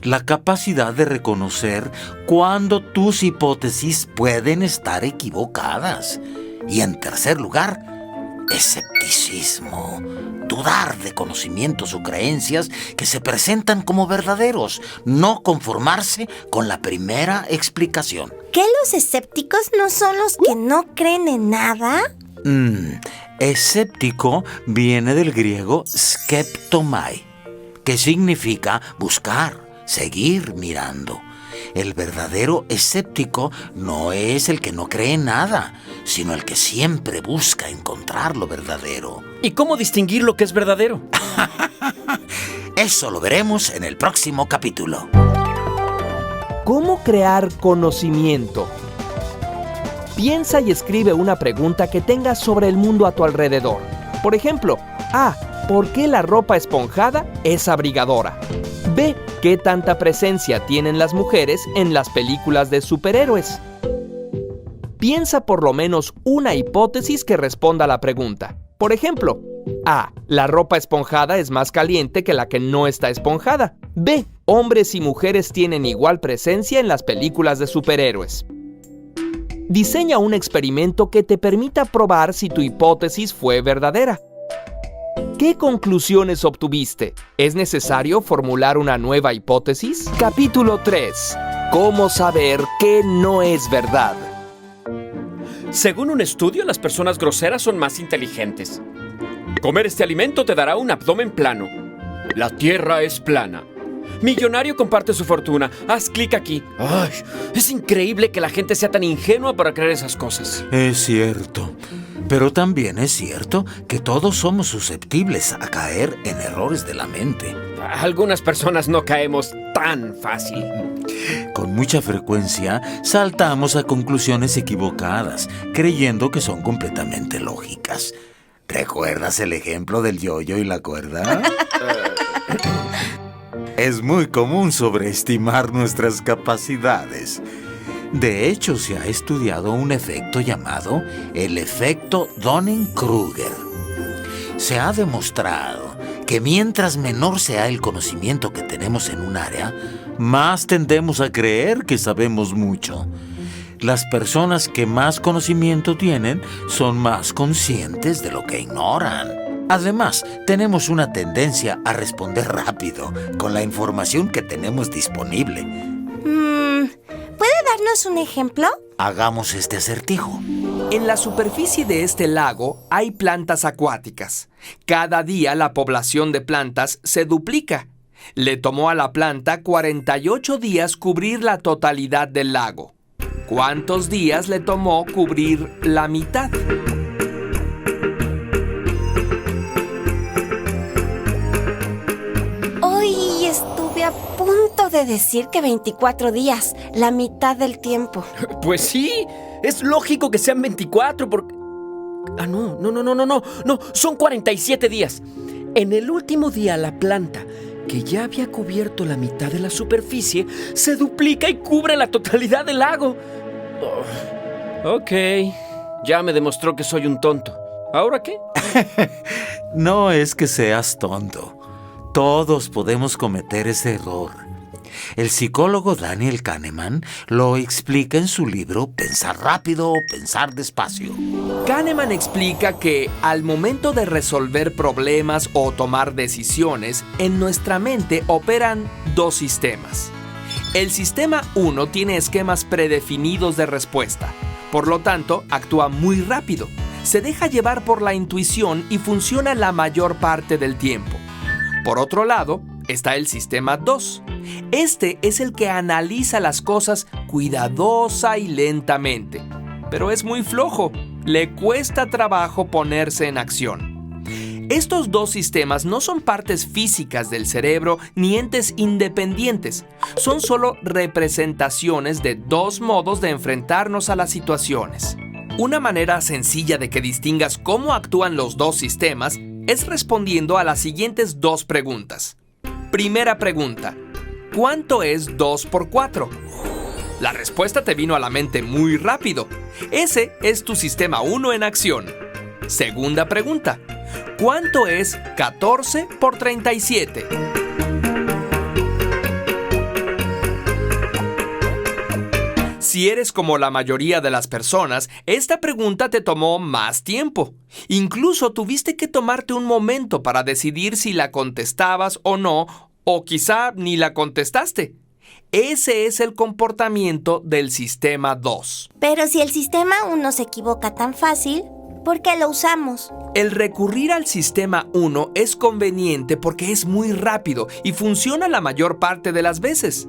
La capacidad de reconocer cuando tus hipótesis pueden estar equivocadas. Y en tercer lugar, escepticismo. Dudar de conocimientos o creencias que se presentan como verdaderos. No conformarse con la primera explicación. ¿Qué los escépticos no son los que no creen en nada? Escéptico viene del griego skeptomai, que significa buscar, seguir mirando. El verdadero escéptico no es el que no cree en nada, sino el que siempre busca encontrar lo verdadero. ¿Y cómo distinguir lo que es verdadero? Eso lo veremos en el próximo capítulo. ¿Cómo crear conocimiento? Piensa y escribe una pregunta que tengas sobre el mundo a tu alrededor. Por ejemplo, A. ¿Por qué la ropa esponjada es abrigadora? B. ¿Qué tanta presencia tienen las mujeres en las películas de superhéroes? Piensa por lo menos una hipótesis que responda a la pregunta. Por ejemplo, A. La ropa esponjada es más caliente que la que no está esponjada. B. Hombres y mujeres tienen igual presencia en las películas de superhéroes. Diseña un experimento que te permita probar si tu hipótesis fue verdadera. ¿Qué conclusiones obtuviste? ¿Es necesario formular una nueva hipótesis? Capítulo 3. ¿Cómo saber qué no es verdad? Según un estudio, las personas groseras son más inteligentes. Comer este alimento te dará un abdomen plano. La tierra es plana. Millonario comparte su fortuna. Haz clic aquí. ¡Ay! Es increíble que la gente sea tan ingenua para creer esas cosas. Es cierto. Pero también es cierto que todos somos susceptibles a caer en errores de la mente. Algunas personas no caemos tan fácil. Con mucha frecuencia saltamos a conclusiones equivocadas, creyendo que son completamente lógicas. ¿Recuerdas el ejemplo del yoyo y la cuerda? Es muy común sobreestimar nuestras capacidades. De hecho, se ha estudiado un efecto llamado el efecto Dunning-Kruger. Se ha demostrado que mientras menor sea el conocimiento que tenemos en un área, más tendemos a creer que sabemos mucho. Las personas que más conocimiento tienen son más conscientes de lo que ignoran. Además, tenemos una tendencia a responder rápido con la información que tenemos disponible. ¿Puede darnos un ejemplo? Hagamos este acertijo. En la superficie de este lago hay plantas acuáticas. Cada día la población de plantas se duplica. Le tomó a la planta 48 días cubrir la totalidad del lago. ¿Cuántos días le tomó cubrir la mitad? Hoy estuve a punto de decir que 24 días, la mitad del tiempo. Pues sí, es lógico que sean 24 porque... No, son 47 días. En el último día la planta, que ya había cubierto la mitad de la superficie, se duplica y cubre la totalidad del lago. Ok, ya me demostró que soy un tonto. ¿Ahora qué? No es que seas tonto. Todos podemos cometer ese error. El psicólogo Daniel Kahneman lo explica en su libro Pensar rápido o pensar despacio. Kahneman explica que al momento de resolver problemas o tomar decisiones, en nuestra mente operan dos sistemas. El sistema 1 tiene esquemas predefinidos de respuesta, por lo tanto, actúa muy rápido, se deja llevar por la intuición y funciona la mayor parte del tiempo. Por otro lado, está el sistema 2. Este es el que analiza las cosas cuidadosa y lentamente, pero es muy flojo, le cuesta trabajo ponerse en acción. Estos dos sistemas no son partes físicas del cerebro ni entes independientes, son solo representaciones de dos modos de enfrentarnos a las situaciones. Una manera sencilla de que distingas cómo actúan los dos sistemas es respondiendo a las siguientes dos preguntas. Primera pregunta: ¿cuánto es 2 por 4? La respuesta te vino a la mente muy rápido. Ese es tu sistema 1 en acción. Segunda pregunta: ¿cuánto es 14 por 37? Si eres como la mayoría de las personas, esta pregunta te tomó más tiempo. Incluso tuviste que tomarte un momento para decidir si la contestabas o no, o quizá ni la contestaste. Ese es el comportamiento del sistema 2. Pero si el sistema 1 se equivoca tan fácil, ¿por qué lo usamos? El recurrir al sistema 1 es conveniente porque es muy rápido y funciona la mayor parte de las veces.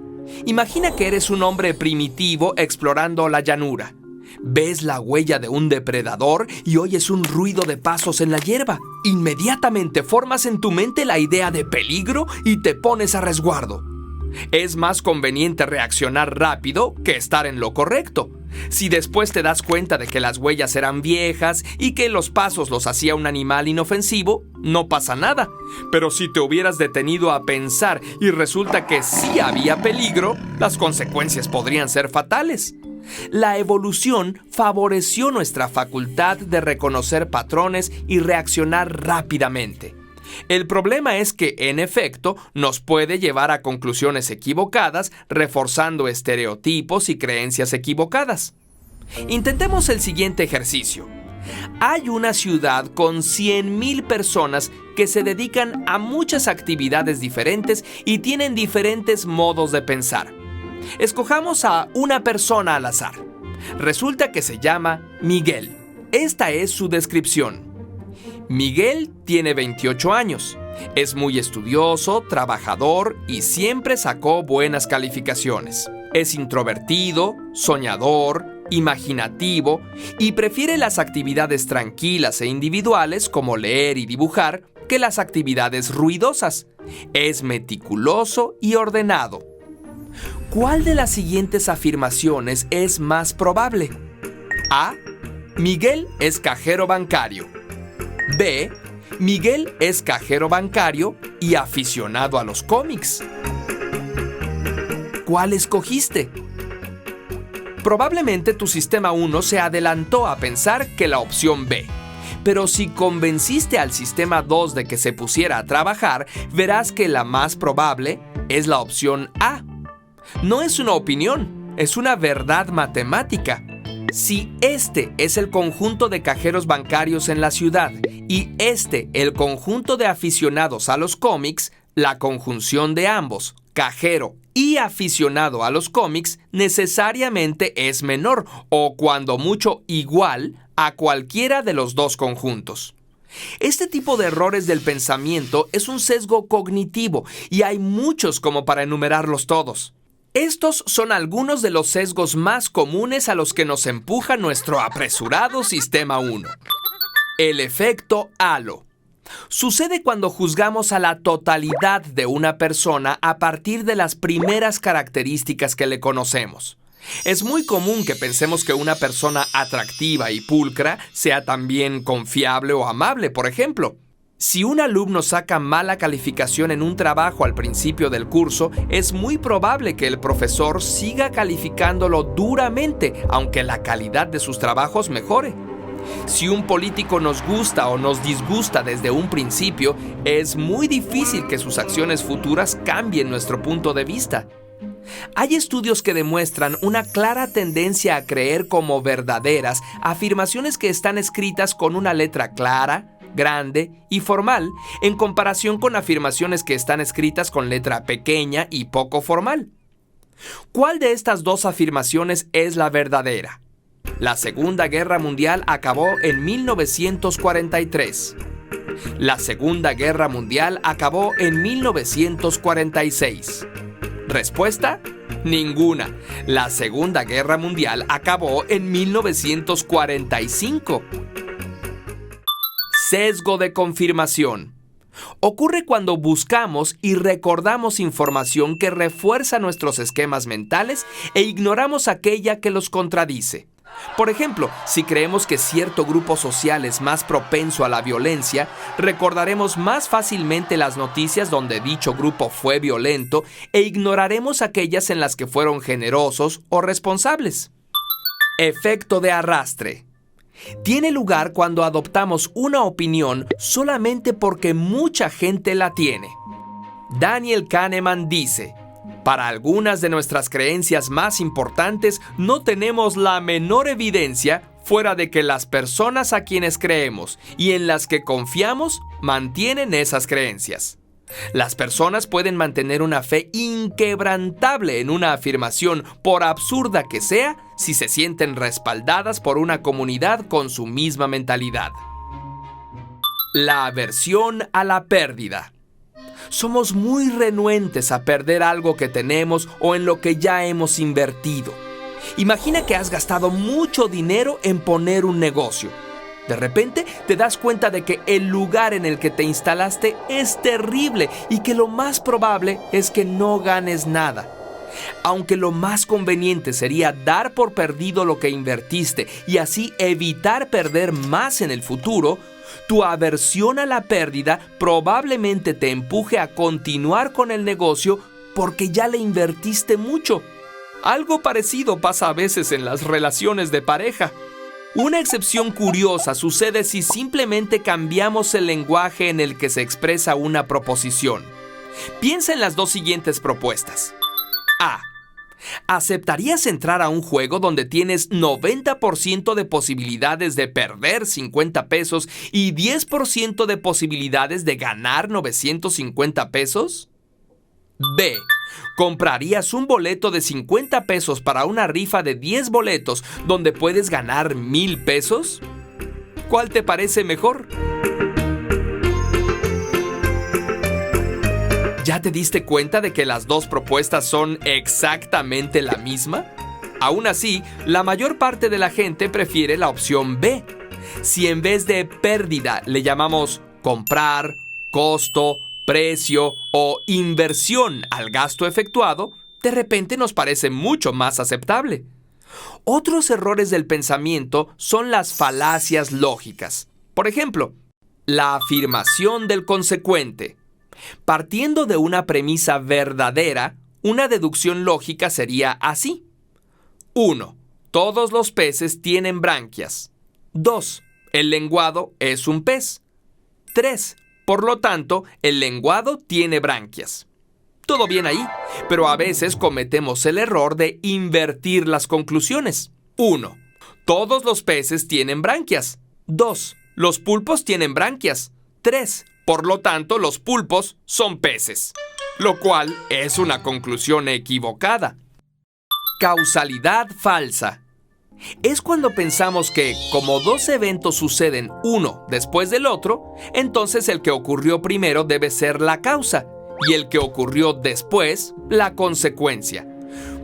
Imagina que eres un hombre primitivo explorando la llanura. Ves la huella de un depredador y oyes un ruido de pasos en la hierba. Inmediatamente formas en tu mente la idea de peligro y te pones a resguardo. Es más conveniente reaccionar rápido que estar en lo correcto. Si después te das cuenta de que las huellas eran viejas y que los pasos los hacía un animal inofensivo, no pasa nada. Pero si te hubieras detenido a pensar y resulta que sí había peligro, las consecuencias podrían ser fatales. La evolución favoreció nuestra facultad de reconocer patrones y reaccionar rápidamente. El problema es que, en efecto, nos puede llevar a conclusiones equivocadas, reforzando estereotipos y creencias equivocadas. Intentemos el siguiente ejercicio. Hay una ciudad con 100,000 personas que se dedican a muchas actividades diferentes y tienen diferentes modos de pensar. Escojamos a una persona al azar. Resulta que se llama Miguel. Esta es su descripción. Miguel tiene 28 años. Es muy estudioso, trabajador y siempre sacó buenas calificaciones. Es introvertido, soñador, imaginativo y prefiere las actividades tranquilas e individuales como leer y dibujar que las actividades ruidosas. Es meticuloso y ordenado. ¿Cuál de las siguientes afirmaciones es más probable? A. Miguel es cajero bancario. B. Miguel es cajero bancario y aficionado a los cómics. ¿Cuál escogiste? Probablemente tu sistema 1 se adelantó a pensar que la opción B. Pero si convenciste al sistema 2 de que se pusiera a trabajar, verás que la más probable es la opción A. No es una opinión, es una verdad matemática. Si este es el conjunto de cajeros bancarios en la ciudad y este el conjunto de aficionados a los cómics, la conjunción de ambos, cajero y aficionado a los cómics, necesariamente es menor o cuando mucho igual a cualquiera de los dos conjuntos. Este tipo de errores del pensamiento es un sesgo cognitivo y hay muchos como para enumerarlos todos. Estos son algunos de los sesgos más comunes a los que nos empuja nuestro apresurado sistema 1. El efecto halo. Sucede cuando juzgamos a la totalidad de una persona a partir de las primeras características que le conocemos. Es muy común que pensemos que una persona atractiva y pulcra sea también confiable o amable, por ejemplo. Si un alumno saca mala calificación en un trabajo al principio del curso, es muy probable que el profesor siga calificándolo duramente, aunque la calidad de sus trabajos mejore. Si un político nos gusta o nos disgusta desde un principio, es muy difícil que sus acciones futuras cambien nuestro punto de vista. Hay estudios que demuestran una clara tendencia a creer como verdaderas afirmaciones que están escritas con una letra clara, grande y formal, en comparación con afirmaciones que están escritas con letra pequeña y poco formal. ¿Cuál de estas dos afirmaciones es la verdadera? La Segunda Guerra Mundial acabó en 1943. La Segunda Guerra Mundial acabó en 1946. Respuesta: ninguna. La Segunda Guerra Mundial acabó en 1945. Sesgo de confirmación. Ocurre cuando buscamos y recordamos información que refuerza nuestros esquemas mentales e ignoramos aquella que los contradice. Por ejemplo, si creemos que cierto grupo social es más propenso a la violencia, recordaremos más fácilmente las noticias donde dicho grupo fue violento e ignoraremos aquellas en las que fueron generosos o responsables. Efecto de arrastre. Tiene lugar cuando adoptamos una opinión solamente porque mucha gente la tiene. Daniel Kahneman dice: para algunas de nuestras creencias más importantes no tenemos la menor evidencia fuera de que las personas a quienes creemos y en las que confiamos mantienen esas creencias. Las personas pueden mantener una fe inquebrantable en una afirmación, por absurda que sea, si se sienten respaldadas por una comunidad con su misma mentalidad. La aversión a la pérdida. Somos muy renuentes a perder algo que tenemos o en lo que ya hemos invertido. Imagina que has gastado mucho dinero en poner un negocio. De repente te das cuenta de que el lugar en el que te instalaste es terrible y que lo más probable es que no ganes nada. Aunque lo más conveniente sería dar por perdido lo que invertiste y así evitar perder más en el futuro, tu aversión a la pérdida probablemente te empuje a continuar con el negocio porque ya le invertiste mucho. Algo parecido pasa a veces en las relaciones de pareja. Una excepción curiosa sucede si simplemente cambiamos el lenguaje en el que se expresa una proposición. Piensa en las dos siguientes propuestas. A. ¿Aceptarías entrar a un juego donde tienes 90% de posibilidades de perder 50 pesos y 10% de posibilidades de ganar 950 pesos? B. ¿Comprarías un boleto de 50 pesos para una rifa de 10 boletos donde puedes ganar 1,000 pesos? ¿Cuál te parece mejor? ¿Ya te diste cuenta de que las dos propuestas son exactamente la misma? Aún así, la mayor parte de la gente prefiere la opción B. Si en vez de pérdida le llamamos comprar, costo, precio o inversión al gasto efectuado, de repente nos parece mucho más aceptable. Otros errores del pensamiento son las falacias lógicas. Por ejemplo, la afirmación del consecuente. Partiendo de una premisa verdadera, una deducción lógica sería así. 1. Todos los peces tienen branquias. 2. El lenguado es un pez. 3. Por lo tanto, el lenguado tiene branquias. Todo bien ahí, pero a veces cometemos el error de invertir las conclusiones. 1. Todos los peces tienen branquias. 2. Los pulpos tienen branquias. 3. Por lo tanto, los pulpos son peces. Lo cual es una conclusión equivocada. Causalidad falsa. Es cuando pensamos que, como dos eventos suceden uno después del otro, entonces el que ocurrió primero debe ser la causa y el que ocurrió después, la consecuencia.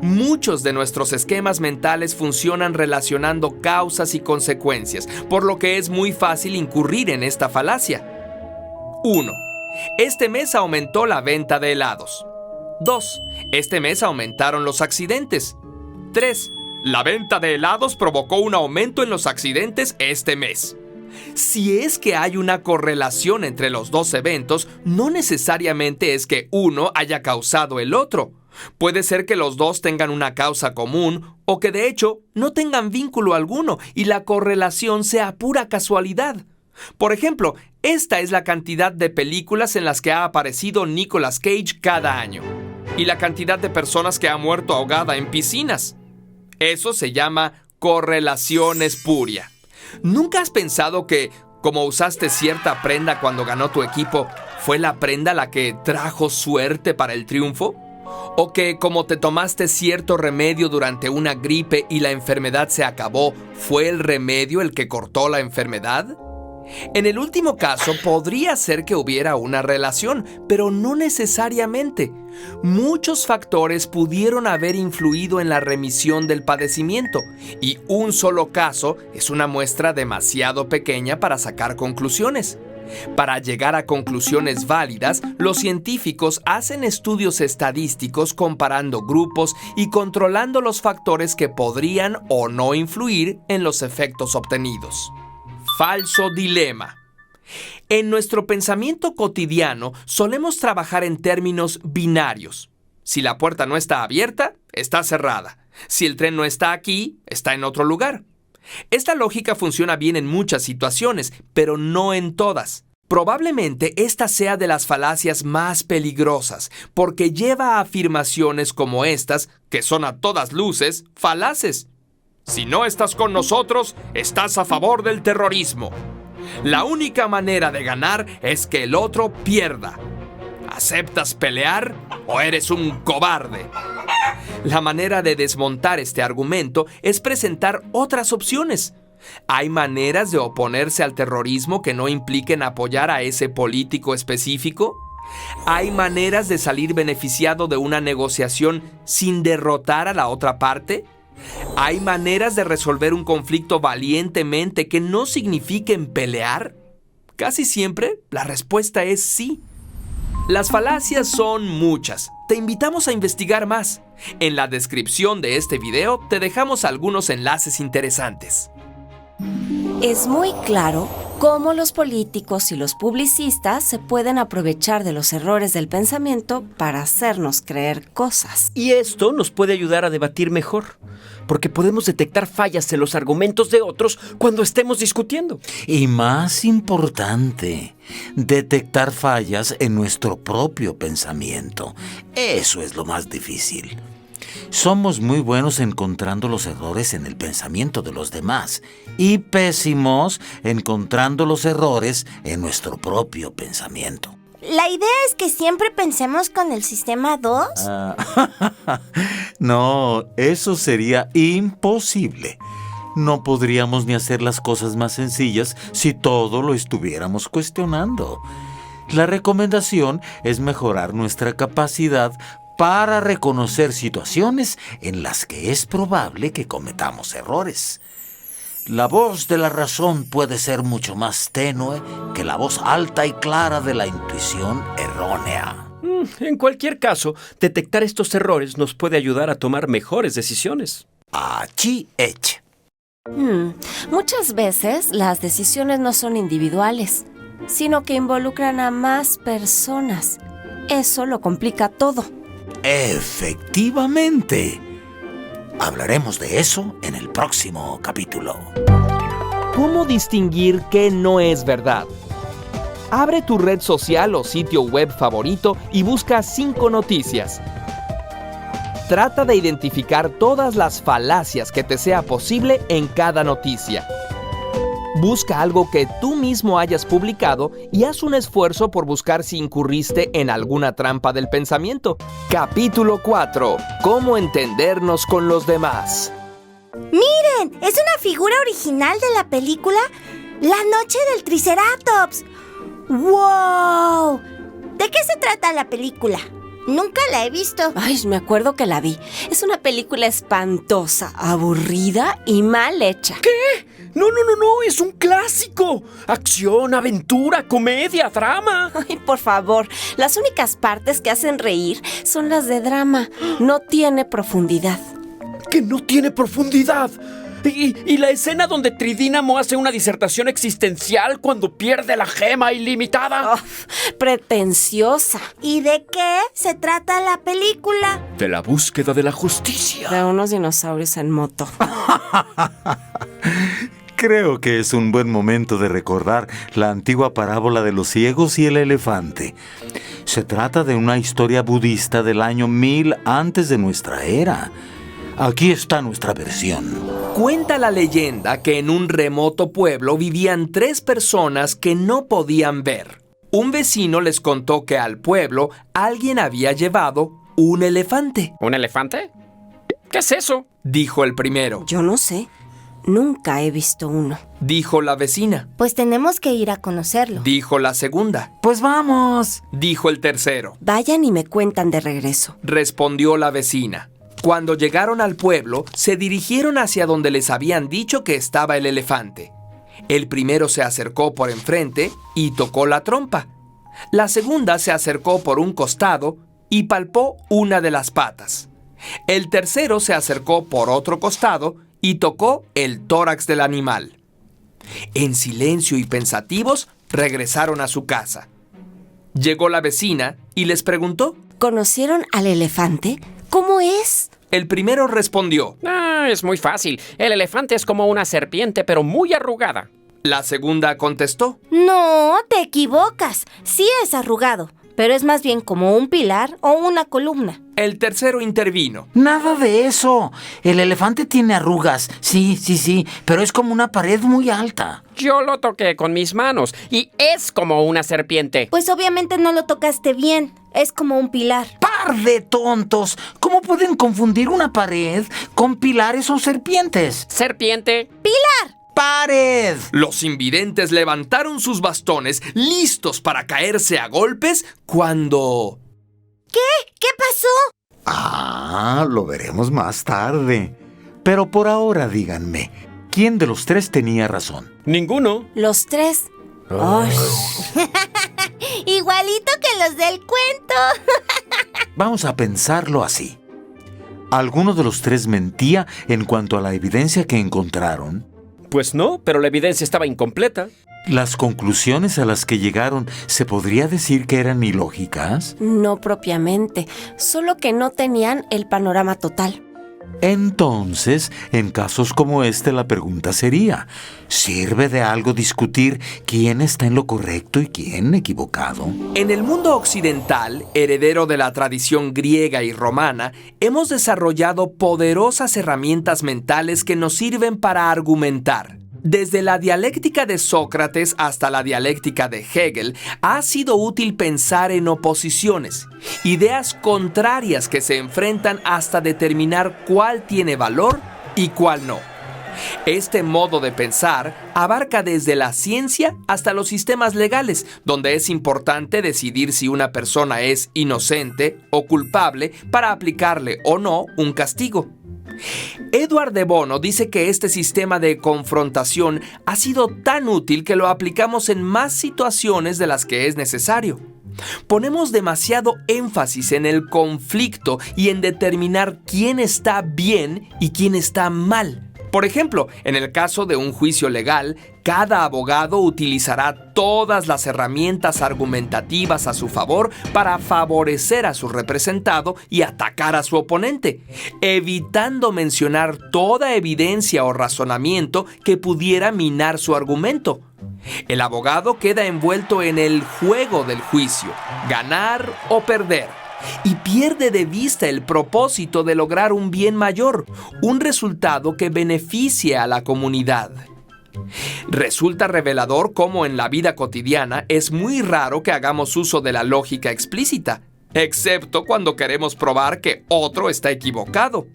Muchos de nuestros esquemas mentales funcionan relacionando causas y consecuencias, por lo que es muy fácil incurrir en esta falacia. 1. Este mes aumentó la venta de helados. 2. Este mes aumentaron los accidentes. 3. La venta de helados provocó un aumento en los accidentes este mes. Si es que hay una correlación entre los dos eventos, no necesariamente es que uno haya causado el otro. Puede ser que los dos tengan una causa común o que de hecho no tengan vínculo alguno y la correlación sea pura casualidad. Por ejemplo, esta es la cantidad de películas en las que ha aparecido Nicolas Cage cada año. y la cantidad de personas que ha muerto ahogada en piscinas. Eso se llama correlación espuria. ¿Nunca has pensado que, como usaste cierta prenda cuando ganó tu equipo, fue la prenda la que trajo suerte para el triunfo? ¿O que como te tomaste cierto remedio durante una gripe y la enfermedad se acabó, fue el remedio el que cortó la enfermedad? En el último caso, podría ser que hubiera una relación, pero no necesariamente. Muchos factores pudieron haber influido en la remisión del padecimiento, y un solo caso es una muestra demasiado pequeña para sacar conclusiones. Para llegar a conclusiones válidas, los científicos hacen estudios estadísticos comparando grupos y controlando los factores que podrían o no influir en los efectos obtenidos. Falso dilema. En nuestro pensamiento cotidiano solemos trabajar en términos binarios. Si la puerta no está abierta, está cerrada. Si el tren no está aquí, está en otro lugar. Esta lógica funciona bien en muchas situaciones, pero no en todas. Probablemente esta sea de las falacias más peligrosas, porque lleva a afirmaciones como estas, que son a todas luces falaces. Si no estás con nosotros, estás a favor del terrorismo. La única manera de ganar es que el otro pierda. ¿Aceptas pelear o eres un cobarde? La manera de desmontar este argumento es presentar otras opciones. Hay maneras de oponerse al terrorismo que no impliquen apoyar a ese político específico. ¿Hay maneras de salir beneficiado de una negociación sin derrotar a la otra parte? ¿Hay maneras de resolver un conflicto valientemente que no signifiquen pelear? Casi siempre la respuesta es sí. Las falacias son muchas. Te invitamos a investigar más. En la descripción de este video te dejamos algunos enlaces interesantes. Es muy claro cómo los políticos y los publicistas se pueden aprovechar de los errores del pensamiento para hacernos creer cosas. Y esto nos puede ayudar a debatir mejor, porque podemos detectar fallas en los argumentos de otros cuando estemos discutiendo. Y más importante, detectar fallas en nuestro propio pensamiento. Eso es lo más difícil. Somos muy buenos encontrando los errores en el pensamiento de los demás y pésimos encontrando los errores en nuestro propio pensamiento. La idea es que siempre pensemos con el sistema 2. No, eso sería imposible. No podríamos ni hacer las cosas más sencillas si todo lo estuviéramos cuestionando. La recomendación es mejorar nuestra capacidad para reconocer situaciones en las que es probable que cometamos errores. La voz de la razón puede ser mucho más tenue que la voz alta y clara de la intuición errónea. En cualquier caso, detectar estos errores nos puede ayudar a tomar mejores decisiones. Achí eche. Muchas veces las decisiones no son individuales, sino que involucran a más personas. Eso lo complica todo. Efectivamente. Hablaremos de eso en el próximo capítulo. ¿Cómo distinguir qué no es verdad? Abre tu red social o sitio web favorito y busca 5 noticias. Trata de identificar todas las falacias que te sea posible en cada noticia. Busca algo que tú mismo hayas publicado y haz un esfuerzo por buscar si incurriste en alguna trampa del pensamiento. Capítulo 4. ¿Cómo entendernos con los demás? ¡Miren! Es una figura original de la película La Noche del Triceratops. ¡Wow! ¿De qué se trata la película? Nunca la he visto. Ay, me acuerdo que la vi. Es una película espantosa, aburrida y mal hecha. ¿Qué? No, es un clásico. Acción, aventura, comedia, drama. Ay, por favor, las únicas partes que hacen reír son las de drama. No tiene profundidad. ¿Que no tiene profundidad? ¿Y la escena donde Tridínamo hace una disertación existencial cuando pierde la gema ilimitada? Oh, pretenciosa. ¿Y de qué se trata la película? De la búsqueda de la justicia. De unos dinosaurios en moto. Creo que es un buen momento de recordar la antigua parábola de los ciegos y el elefante. Se trata de una historia budista del año 1000 antes de nuestra era. Aquí está nuestra versión. Cuenta la leyenda que en un remoto pueblo vivían 3 personas que no podían ver. Un vecino les contó que al pueblo alguien había llevado un elefante. ¿Un elefante? ¿Qué es eso? Dijo el primero. Yo no sé. Nunca he visto uno. Dijo la vecina. Pues tenemos que ir a conocerlo. Dijo la segunda. Pues vamos. Dijo el tercero. Vayan y me cuentan de regreso. Respondió la vecina. Cuando llegaron al pueblo, se dirigieron hacia donde les habían dicho que estaba el elefante. El primero se acercó por enfrente y tocó la trompa. La segunda se acercó por un costado y palpó una de las patas. El tercero se acercó por otro costado y tocó el tórax del animal. En silencio y pensativos, regresaron a su casa. Llegó la vecina y les preguntó. ¿Conocieron al elefante? ¿Cómo es? El primero respondió. Es muy fácil. El elefante es como una serpiente, pero muy arrugada. La segunda contestó. No, te equivocas. Sí es arrugado, pero es más bien como un pilar o una columna. El tercero intervino. Nada de eso. El elefante tiene arrugas. Sí, pero es como una pared muy alta. Yo lo toqué con mis manos y es como una serpiente. Pues obviamente no lo tocaste bien. Es como un pilar. ¡Par de tontos! ¿Cómo pueden confundir una pared con pilares o serpientes? ¿Serpiente? ¡Pared! Los invidentes levantaron sus bastones, listos para caerse a golpes, cuando... ¿Qué pasó? Ah, lo veremos más tarde. Pero por ahora díganme, ¿quién de los 3 tenía razón? Ninguno. Los 3. ¡Ay! Igualito que los del cuento. Vamos a pensarlo así. ¿Alguno de los 3 mentía en cuanto a la evidencia que encontraron? Pues no, pero la evidencia estaba incompleta. ¿Las conclusiones a las que llegaron se podría decir que eran ilógicas? No propiamente, solo que no tenían el panorama total. Entonces, en casos como este, la pregunta sería, ¿sirve de algo discutir quién está en lo correcto y quién equivocado? En el mundo occidental, heredero de la tradición griega y romana, hemos desarrollado poderosas herramientas mentales que nos sirven para argumentar. Desde la dialéctica de Sócrates hasta la dialéctica de Hegel, ha sido útil pensar en oposiciones, ideas contrarias que se enfrentan hasta determinar cuál tiene valor y cuál no. Este modo de pensar abarca desde la ciencia hasta los sistemas legales, donde es importante decidir si una persona es inocente o culpable para aplicarle o no un castigo. Edward de Bono dice que este sistema de confrontación ha sido tan útil que lo aplicamos en más situaciones de las que es necesario. Ponemos demasiado énfasis en el conflicto y en determinar quién está bien y quién está mal. Por ejemplo, en el caso de un juicio legal, cada abogado utilizará todas las herramientas argumentativas a su favor para favorecer a su representado y atacar a su oponente, evitando mencionar toda evidencia o razonamiento que pudiera minar su argumento. El abogado queda envuelto en el juego del juicio, ganar o perder, y pierde de vista el propósito de lograr un bien mayor, un resultado que beneficie a la comunidad. Resulta revelador cómo en la vida cotidiana es muy raro que hagamos uso de la lógica explícita, excepto cuando queremos probar que otro está equivocado.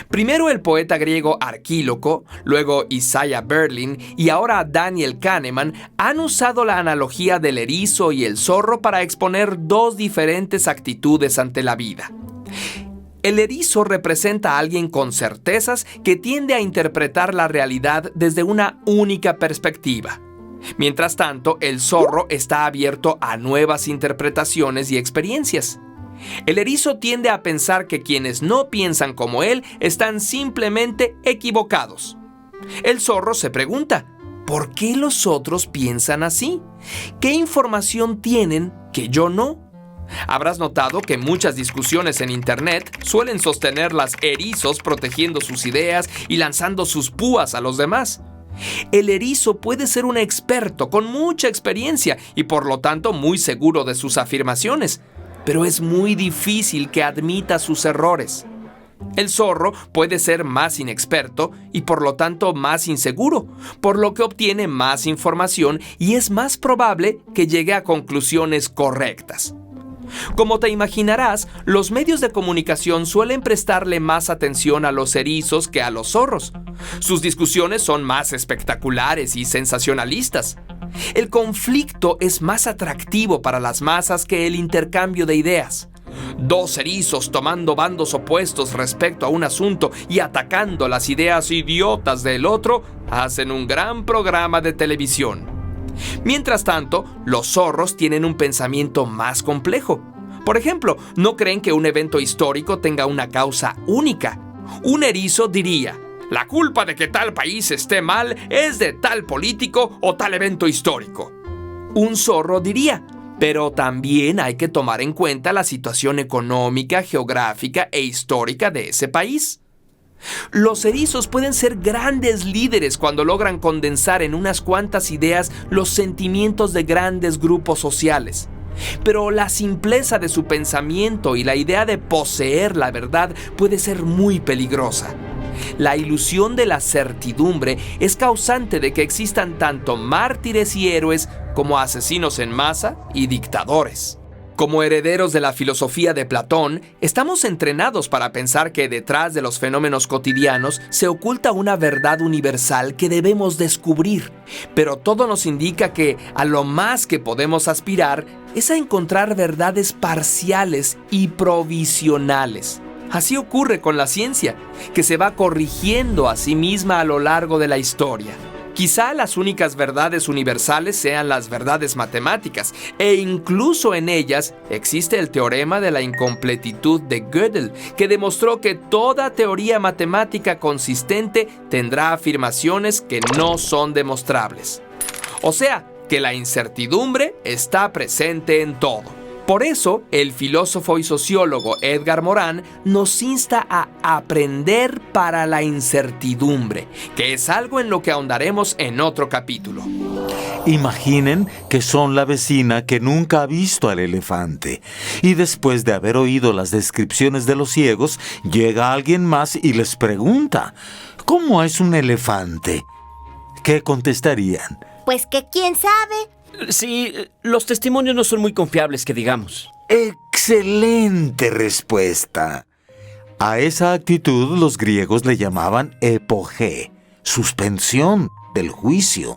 Primero el poeta griego Arquíloco, luego Isaiah Berlin y ahora Daniel Kahneman han usado la analogía del erizo y el zorro para exponer 2 diferentes actitudes ante la vida. El erizo representa a alguien con certezas que tiende a interpretar la realidad desde una única perspectiva. Mientras tanto, el zorro está abierto a nuevas interpretaciones y experiencias. El erizo tiende a pensar que quienes no piensan como él están simplemente equivocados. El zorro se pregunta, ¿por qué los otros piensan así? ¿Qué información tienen que yo no? Habrás notado que muchas discusiones en Internet suelen sostenerlas erizos protegiendo sus ideas y lanzando sus púas a los demás. El erizo puede ser un experto con mucha experiencia y por lo tanto muy seguro de sus afirmaciones. pero es muy difícil que admita sus errores. El zorro puede ser más inexperto y por lo tanto más inseguro, por lo que obtiene más información y es más probable que llegue a conclusiones correctas. Como te imaginarás, los medios de comunicación suelen prestarle más atención a los erizos que a los zorros. Sus discusiones son más espectaculares y sensacionalistas. El conflicto es más atractivo para las masas que el intercambio de ideas. Dos erizos tomando bandos opuestos respecto a un asunto y atacando las ideas idiotas del otro hacen un gran programa de televisión. Mientras tanto, los zorros tienen un pensamiento más complejo. Por ejemplo, no creen que un evento histórico tenga una causa única. Un erizo diría: la culpa de que tal país esté mal es de tal político o tal evento histórico. Un zorro diría: pero también hay que tomar en cuenta la situación económica, geográfica e histórica de ese país. Los erizos pueden ser grandes líderes cuando logran condensar en unas cuantas ideas los sentimientos de grandes grupos sociales. Pero la simpleza de su pensamiento y la idea de poseer la verdad puede ser muy peligrosa. La ilusión de la certidumbre es causante de que existan tanto mártires y héroes como asesinos en masa y dictadores. Como herederos de la filosofía de Platón, estamos entrenados para pensar que detrás de los fenómenos cotidianos se oculta una verdad universal que debemos descubrir. Pero todo nos indica que a lo más que podemos aspirar es a encontrar verdades parciales y provisionales. Así ocurre con la ciencia, que se va corrigiendo a sí misma a lo largo de la historia. Quizá las únicas verdades universales sean las verdades matemáticas, e incluso en ellas existe el teorema de la incompletitud de Gödel, que demostró que toda teoría matemática consistente tendrá afirmaciones que no son demostrables. O sea, que la incertidumbre está presente en todo. Por eso, el filósofo y sociólogo Edgar Morin nos insta a aprender para la incertidumbre, que es algo en lo que ahondaremos en otro capítulo. Imaginen que son la vecina que nunca ha visto al elefante y después de haber oído las descripciones de los ciegos, llega alguien más y les pregunta: ¿cómo es un elefante? ¿Qué contestarían? Pues que quién sabe. Sí, los testimonios no son muy confiables, que digamos. ¡Excelente respuesta! A esa actitud los griegos le llamaban epogé, suspensión del juicio.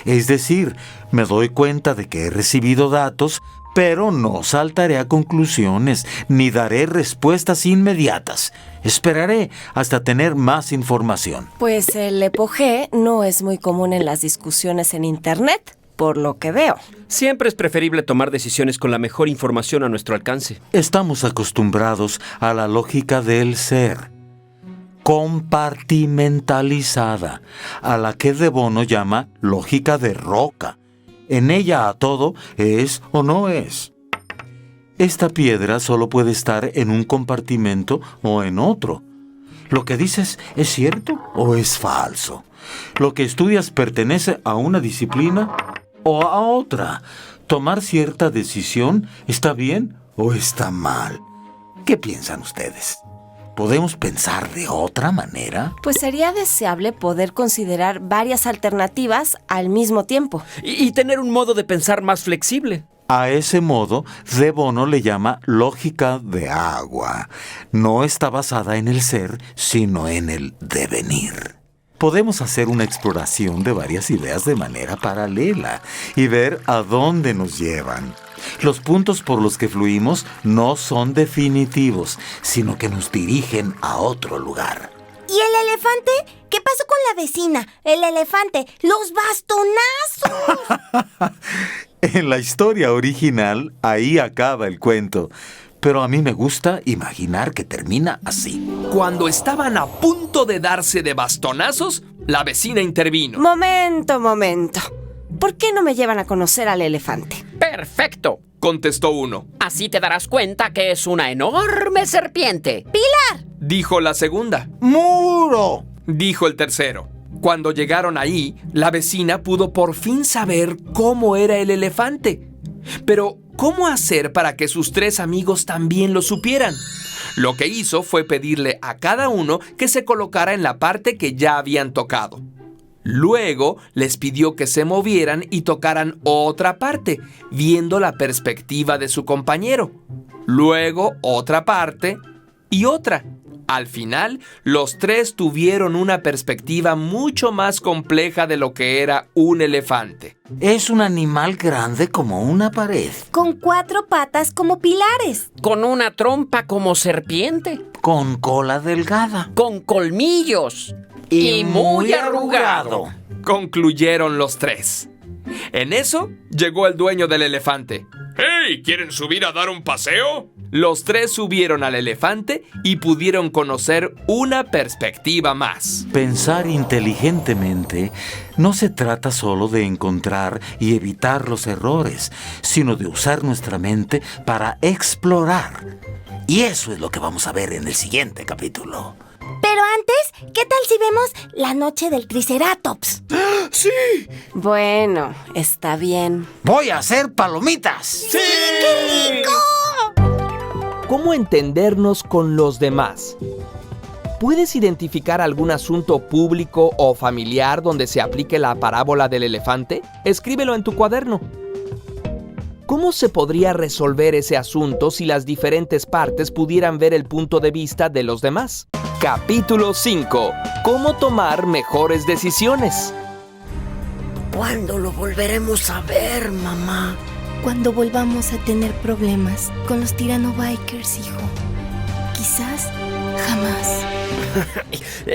Es decir, me doy cuenta de que he recibido datos, pero no saltaré a conclusiones ni daré respuestas inmediatas. Esperaré hasta tener más información. Pues el epogé no es muy común en las discusiones en Internet, por lo que veo. Siempre es preferible tomar decisiones con la mejor información a nuestro alcance. Estamos acostumbrados a la lógica del ser, compartimentalizada, a la que De Bono llama lógica de roca. En ella a todo es o no es. Esta piedra solo puede estar en un compartimento o en otro. ¿Lo que dices es cierto o es falso? ¿Lo que estudias pertenece a una disciplina o a otra? ¿Tomar cierta decisión está bien o está mal? ¿Qué piensan ustedes? ¿Podemos pensar de otra manera? Pues sería deseable poder considerar varias alternativas al mismo tiempo. Y tener un modo de pensar más flexible. A ese modo, De Bono le llama lógica de agua. No está basada en el ser, sino en el devenir. Podemos hacer una exploración de varias ideas de manera paralela y ver a dónde nos llevan. Los puntos por los que fluimos no son definitivos, sino que nos dirigen a otro lugar. ¿Y el elefante? ¿Qué pasó con la vecina? El elefante, los bastonazos. En la historia original, ahí acaba el cuento. Pero a mí me gusta imaginar que termina así. Cuando estaban a punto de darse de bastonazos, la vecina intervino. Momento. ¿Por qué no me llevan a conocer al elefante? ¡Perfecto! Contestó uno. Así te darás cuenta que es una enorme serpiente. Dijo la segunda. ¡Muro! Dijo el tercero. Cuando llegaron ahí, la vecina pudo por fin saber cómo era el elefante. Pero, cómo hacer para que sus 3 amigos también lo supieran. Lo que hizo fue pedirle a cada uno que se colocara en la parte que ya habían tocado. Luego les pidió que se movieran y tocaran otra parte, viendo la perspectiva de su compañero. Luego otra parte y otra. Al final, los 3 tuvieron una perspectiva mucho más compleja de lo que era un elefante. Es un animal grande como una pared, Con 4 patas como pilares. Con una trompa como serpiente. con cola delgada Con colmillos. Y muy arrugado. Concluyeron los 3. En eso, llegó el dueño del elefante. ¡Hey! ¿Quieren subir a dar un paseo? Los 3 subieron al elefante y pudieron conocer una perspectiva más. Pensar inteligentemente no se trata solo de encontrar y evitar los errores, sino de usar nuestra mente para explorar. Y eso es lo que vamos a ver en el siguiente capítulo. Pero antes, ¿qué tal si vemos La noche del Triceratops? Bueno, está bien. ¡Voy a hacer palomitas! ¿Cómo entendernos con los demás? ¿Puedes identificar algún asunto público o familiar donde se aplique la parábola del elefante? Escríbelo en tu cuaderno. ¿Cómo se podría resolver ese asunto si las diferentes partes pudieran ver el punto de vista de los demás? Capítulo 5. ¿Cómo tomar mejores decisiones? ¿Cuándo lo volveremos a ver, mamá? Cuando volvamos a tener problemas con los Tirano-Bikers, hijo. Quizás jamás.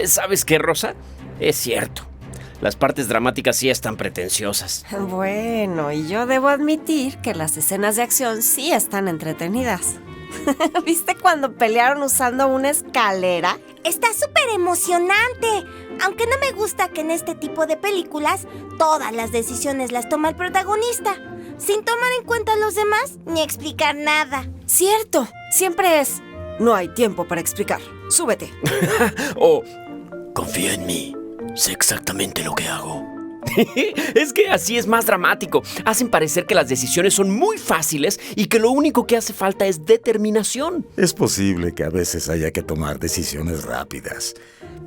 ¿Sabes qué, Rosa? Es cierto. Las partes dramáticas sí están pretenciosas. Bueno, y yo debo admitir que las escenas de acción sí están entretenidas. ¿Viste cuando pelearon usando una escalera? Está súper emocionante. Aunque no me gusta que en este tipo de películas todas las decisiones las toma el protagonista, sin tomar en cuenta a los demás ni explicar nada. Cierto, siempre es. No hay tiempo para explicar. Súbete. O, confía en mí. Sé exactamente lo que hago. Es que así es más dramático. Hacen parecer que las decisiones son muy fáciles y que lo único que hace falta es determinación. Es posible que a veces haya que tomar decisiones rápidas,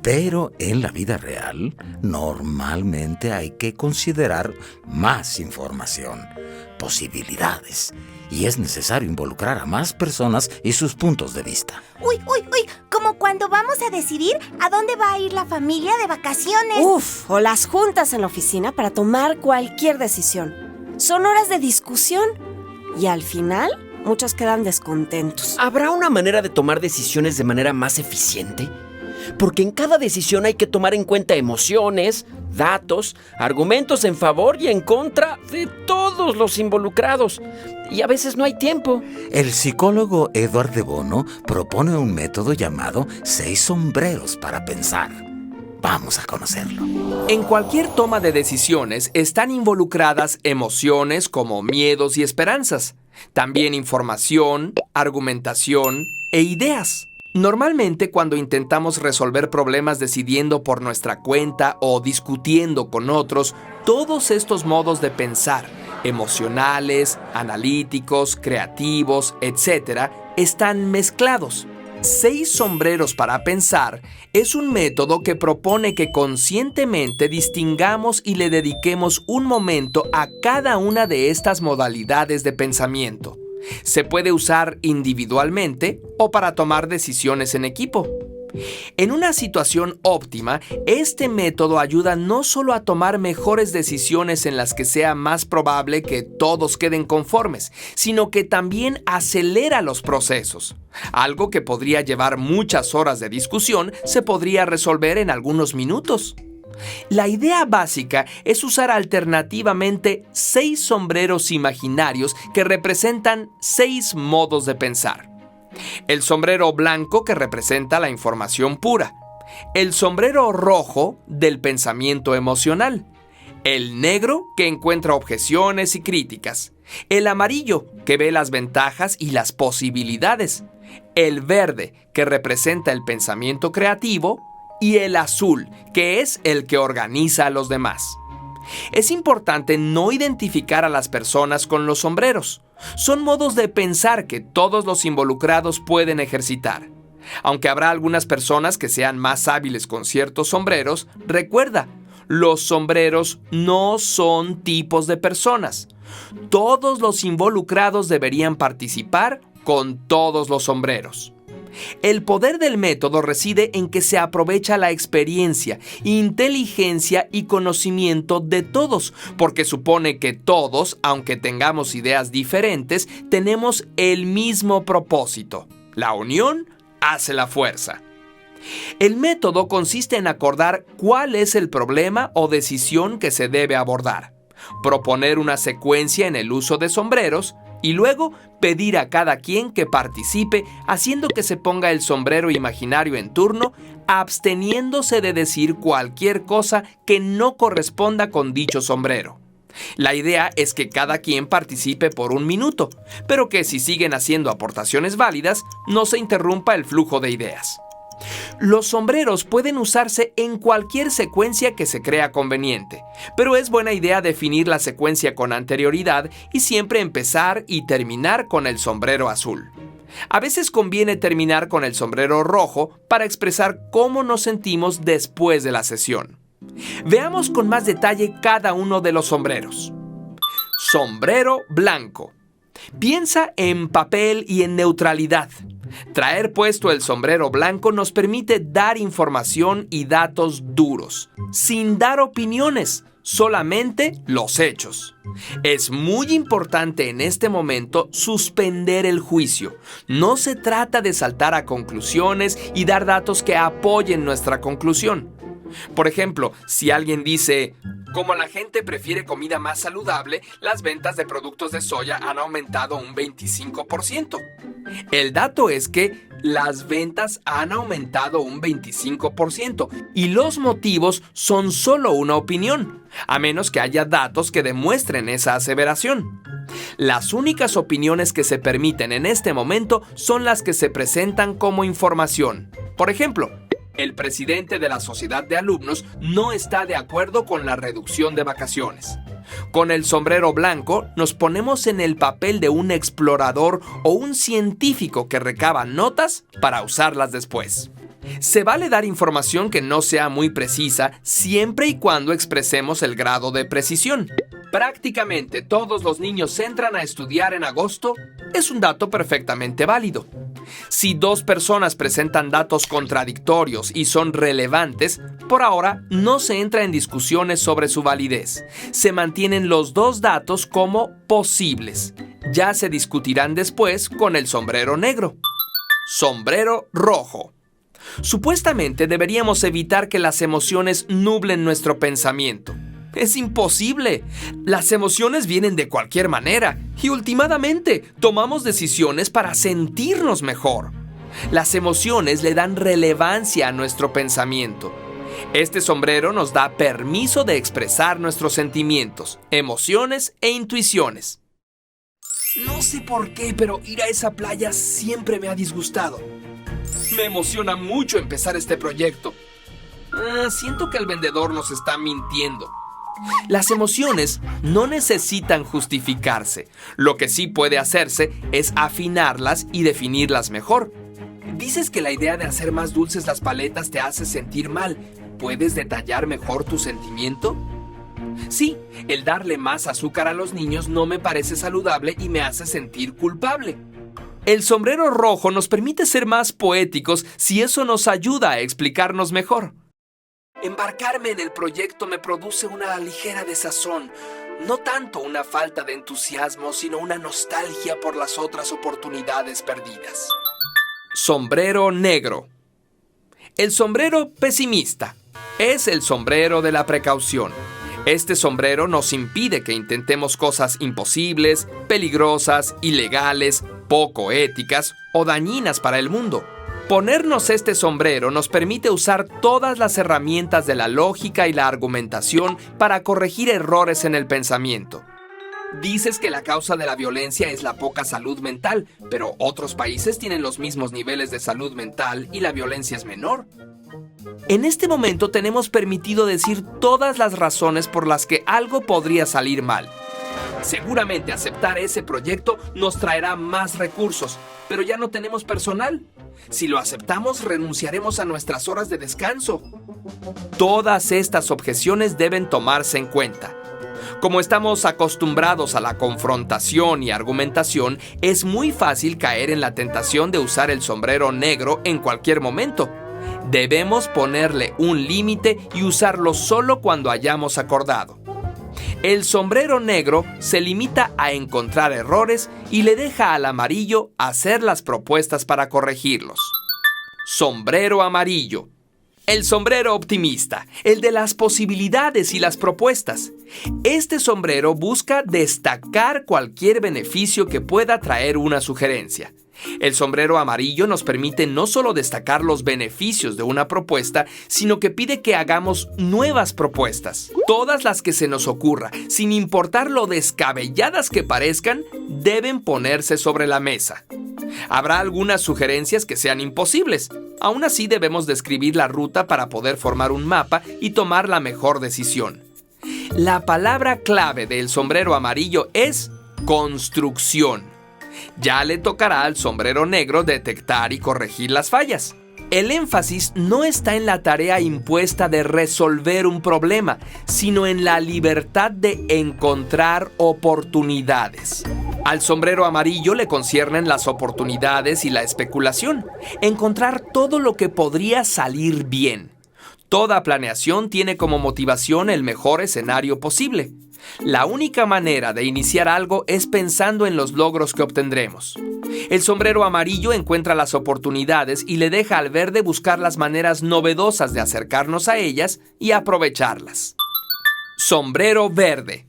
pero en la vida real normalmente hay que considerar más información, posibilidades, y es necesario involucrar a más personas y sus puntos de vista. Uy, como cuando vamos a decidir a dónde va a ir la familia de vacaciones. Uf, o las juntas en la oficina para tomar cualquier decisión. Son horas de discusión y al final muchos quedan descontentos. ¿Habrá una manera de tomar decisiones de manera más eficiente? Porque en cada decisión hay que tomar en cuenta emociones, datos, argumentos en favor y en contra de todos los involucrados. Y a veces no hay tiempo. El psicólogo Edward de Bono propone un método llamado 6 sombreros para pensar. Vamos a conocerlo. En cualquier toma de decisiones están involucradas emociones como miedos y esperanzas, también información, argumentación e ideas. Normalmente cuando intentamos resolver problemas decidiendo por nuestra cuenta o discutiendo con otros, todos estos modos de pensar, emocionales, analíticos, creativos, etc., están mezclados. 6 sombreros para pensar es un método que propone que conscientemente distingamos y le dediquemos un momento a cada una de estas modalidades de pensamiento. Se puede usar individualmente o para tomar decisiones en equipo. En una situación óptima, este método ayuda no solo a tomar mejores decisiones en las que sea más probable que todos queden conformes, sino que también acelera los procesos. Algo que podría llevar muchas horas de discusión se podría resolver en algunos minutos. La idea básica es usar alternativamente 6 sombreros imaginarios que representan 6 modos de pensar. El sombrero blanco que representa la información pura, el sombrero rojo del pensamiento emocional, el negro que encuentra objeciones y críticas, el amarillo que ve las ventajas y las posibilidades, el verde que representa el pensamiento creativo y el azul que es el que organiza a los demás. Es importante no identificar a las personas con los sombreros. Son modos de pensar que todos los involucrados pueden ejercitar. Aunque habrá algunas personas que sean más hábiles con ciertos sombreros, recuerda, los sombreros no son tipos de personas. Todos los involucrados deberían participar con todos los sombreros. El poder del método reside en que se aprovecha la experiencia, inteligencia y conocimiento de todos, porque supone que todos, aunque tengamos ideas diferentes, tenemos el mismo propósito. La unión hace la fuerza. El método consiste en acordar cuál es el problema o decisión que se debe abordar, proponer una secuencia en el uso de sombreros y luego pedir a cada quien que participe haciendo que se ponga el sombrero imaginario en turno, absteniéndose de decir cualquier cosa que no corresponda con dicho sombrero. La idea es que cada quien participe por 1 minuto, pero que si siguen haciendo aportaciones válidas, no se interrumpa el flujo de ideas. Los sombreros pueden usarse en cualquier secuencia que se crea conveniente, pero es buena idea definir la secuencia con anterioridad y siempre empezar y terminar con el sombrero azul. A veces conviene terminar con el sombrero rojo para expresar cómo nos sentimos después de la sesión. Veamos con más detalle cada uno de los sombreros. Sombrero blanco. Piensa en papel y en neutralidad. Traer puesto el sombrero blanco nos permite dar información y datos duros, sin dar opiniones, solamente los hechos. Es muy importante en este momento suspender el juicio. No se trata de saltar a conclusiones y dar datos que apoyen nuestra conclusión. Por ejemplo, si alguien dice, como la gente prefiere comida más saludable, las ventas de productos de soya han aumentado un 25%. El dato es que las ventas han aumentado un 25% y los motivos son solo una opinión, a menos que haya datos que demuestren esa aseveración. Las únicas opiniones que se permiten en este momento son las que se presentan como información. Por ejemplo, el presidente de la sociedad de alumnos no está de acuerdo con la reducción de vacaciones. Con el sombrero blanco nos ponemos en el papel de un explorador o un científico que recaba notas para usarlas después. Se vale dar información que no sea muy precisa siempre y cuando expresemos el grado de precisión. Prácticamente todos los niños entran a estudiar en agosto es un dato perfectamente válido. Si 2 personas presentan datos contradictorios y son relevantes, por ahora no se entra en discusiones sobre su validez. Se mantienen los 2 datos como posibles. Ya se discutirán después con el sombrero negro. Sombrero rojo. Supuestamente deberíamos evitar que las emociones nublen nuestro pensamiento. Es imposible. Las emociones vienen de cualquier manera y últimamente tomamos decisiones para sentirnos mejor. Las emociones le dan relevancia a nuestro pensamiento. Este sombrero nos da permiso de expresar nuestros sentimientos, emociones e intuiciones. No sé por qué, pero ir a esa playa siempre me ha disgustado. Me emociona mucho empezar este proyecto. Siento que el vendedor nos está mintiendo. Las emociones no necesitan justificarse. Lo que sí puede hacerse es afinarlas y definirlas mejor. Dices que la idea de hacer más dulces las paletas te hace sentir mal. ¿Puedes detallar mejor tu sentimiento? Sí, el darle más azúcar a los niños no me parece saludable y me hace sentir culpable. El sombrero rojo nos permite ser más poéticos si eso nos ayuda a explicarnos mejor. Embarcarme en el proyecto me produce una ligera desazón, no tanto una falta de entusiasmo, sino una nostalgia por las otras oportunidades perdidas. Sombrero negro. El sombrero pesimista es el sombrero de la precaución. Este sombrero nos impide que intentemos cosas imposibles, peligrosas, ilegales, poco éticas o dañinas para el mundo. Ponernos este sombrero nos permite usar todas las herramientas de la lógica y la argumentación para corregir errores en el pensamiento. Dices que la causa de la violencia es la poca salud mental, pero otros países tienen los mismos niveles de salud mental y la violencia es menor. En este momento tenemos permitido decir todas las razones por las que algo podría salir mal. Seguramente aceptar ese proyecto nos traerá más recursos, pero ya no tenemos personal. Si lo aceptamos, renunciaremos a nuestras horas de descanso. Todas estas objeciones deben tomarse en cuenta. Como estamos acostumbrados a la confrontación y argumentación, es muy fácil caer en la tentación de usar el sombrero negro en cualquier momento. Debemos ponerle un límite y usarlo solo cuando hayamos acordado. El sombrero negro se limita a encontrar errores y le deja al amarillo hacer las propuestas para corregirlos. Sombrero amarillo. El sombrero optimista, el de las posibilidades y las propuestas. Este sombrero busca destacar cualquier beneficio que pueda traer una sugerencia. El sombrero amarillo nos permite no solo destacar los beneficios de una propuesta, sino que pide que hagamos nuevas propuestas. Todas las que se nos ocurra, sin importar lo descabelladas que parezcan, deben ponerse sobre la mesa. Habrá algunas sugerencias que sean imposibles. Aún así debemos describir la ruta para poder formar un mapa y tomar la mejor decisión. La palabra clave del sombrero amarillo es construcción. Ya le tocará al sombrero negro detectar y corregir las fallas. El énfasis no está en la tarea impuesta de resolver un problema, sino en la libertad de encontrar oportunidades. Al sombrero amarillo le conciernen las oportunidades y la especulación, encontrar todo lo que podría salir bien. Toda planeación tiene como motivación el mejor escenario posible. La única manera de iniciar algo es pensando en los logros que obtendremos. El sombrero amarillo encuentra las oportunidades y le deja al verde buscar las maneras novedosas de acercarnos a ellas y aprovecharlas. Sombrero verde.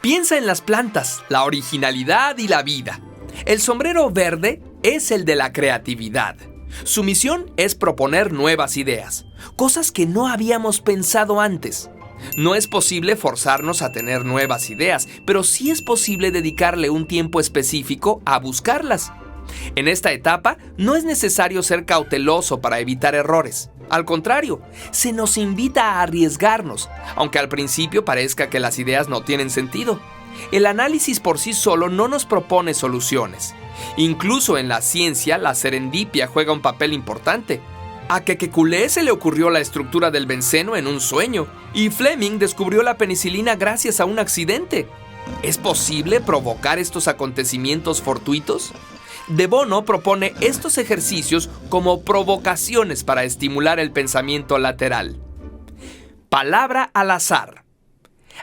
Piensa en las plantas, la originalidad y la vida. El sombrero verde es el de la creatividad. Su misión es proponer nuevas ideas, cosas que no habíamos pensado antes. No es posible forzarnos a tener nuevas ideas, pero sí es posible dedicarle un tiempo específico a buscarlas. En esta etapa, no es necesario ser cauteloso para evitar errores. Al contrario, se nos invita a arriesgarnos, aunque al principio parezca que las ideas no tienen sentido. El análisis por sí solo no nos propone soluciones. Incluso en la ciencia, la serendipia juega un papel importante. A Kekulé se le ocurrió la estructura del benceno en un sueño, y Fleming descubrió la penicilina gracias a un accidente. ¿Es posible provocar estos acontecimientos fortuitos? De Bono propone estos ejercicios como provocaciones para estimular el pensamiento lateral. Palabra al azar.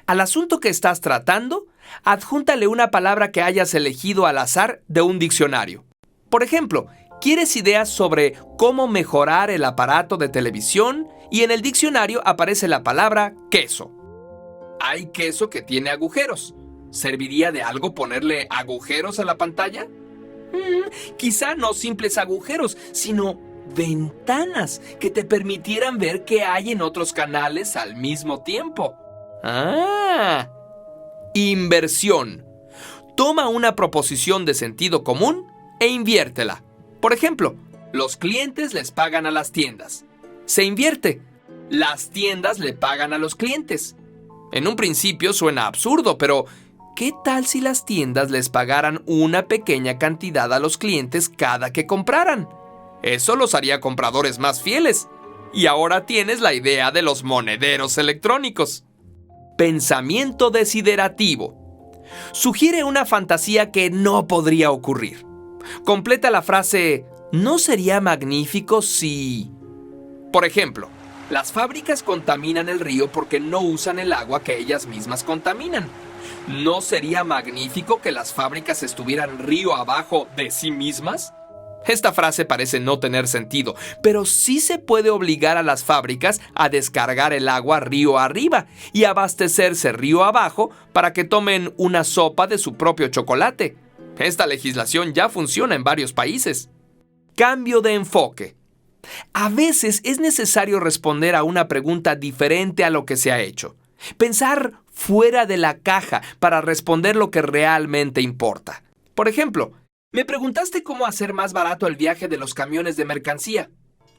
Al asunto que estás tratando, adjúntale una palabra que hayas elegido al azar de un diccionario. Por ejemplo, ¿quieres ideas sobre cómo mejorar el aparato de televisión? Y en el diccionario aparece la palabra queso. Hay queso que tiene agujeros. ¿Serviría de algo ponerle agujeros a la pantalla? Quizá no simples agujeros, sino ventanas que te permitieran ver qué hay en otros canales al mismo tiempo. Inversión. Toma una proposición de sentido común e inviértela. Por ejemplo, los clientes les pagan a las tiendas. Se invierte. Las tiendas le pagan a los clientes. En un principio suena absurdo, pero ¿qué tal si las tiendas les pagaran una pequeña cantidad a los clientes cada que compraran? Eso los haría compradores más fieles. Y ahora tienes la idea de los monederos electrónicos. Pensamiento desiderativo. Sugiere una fantasía que no podría ocurrir. Completa la frase, ¿no sería magnífico si...? Por ejemplo, las fábricas contaminan el río porque no usan el agua que ellas mismas contaminan. ¿No sería magnífico que las fábricas estuvieran río abajo de sí mismas? Esta frase parece no tener sentido, pero sí se puede obligar a las fábricas a descargar el agua río arriba y abastecerse río abajo para que tomen una sopa de su propio chocolate. Esta legislación ya funciona en varios países. Cambio de enfoque. A veces es necesario responder a una pregunta diferente a lo que se ha hecho. Pensar fuera de la caja para responder lo que realmente importa. Por ejemplo, me preguntaste cómo hacer más barato el viaje de los camiones de mercancía.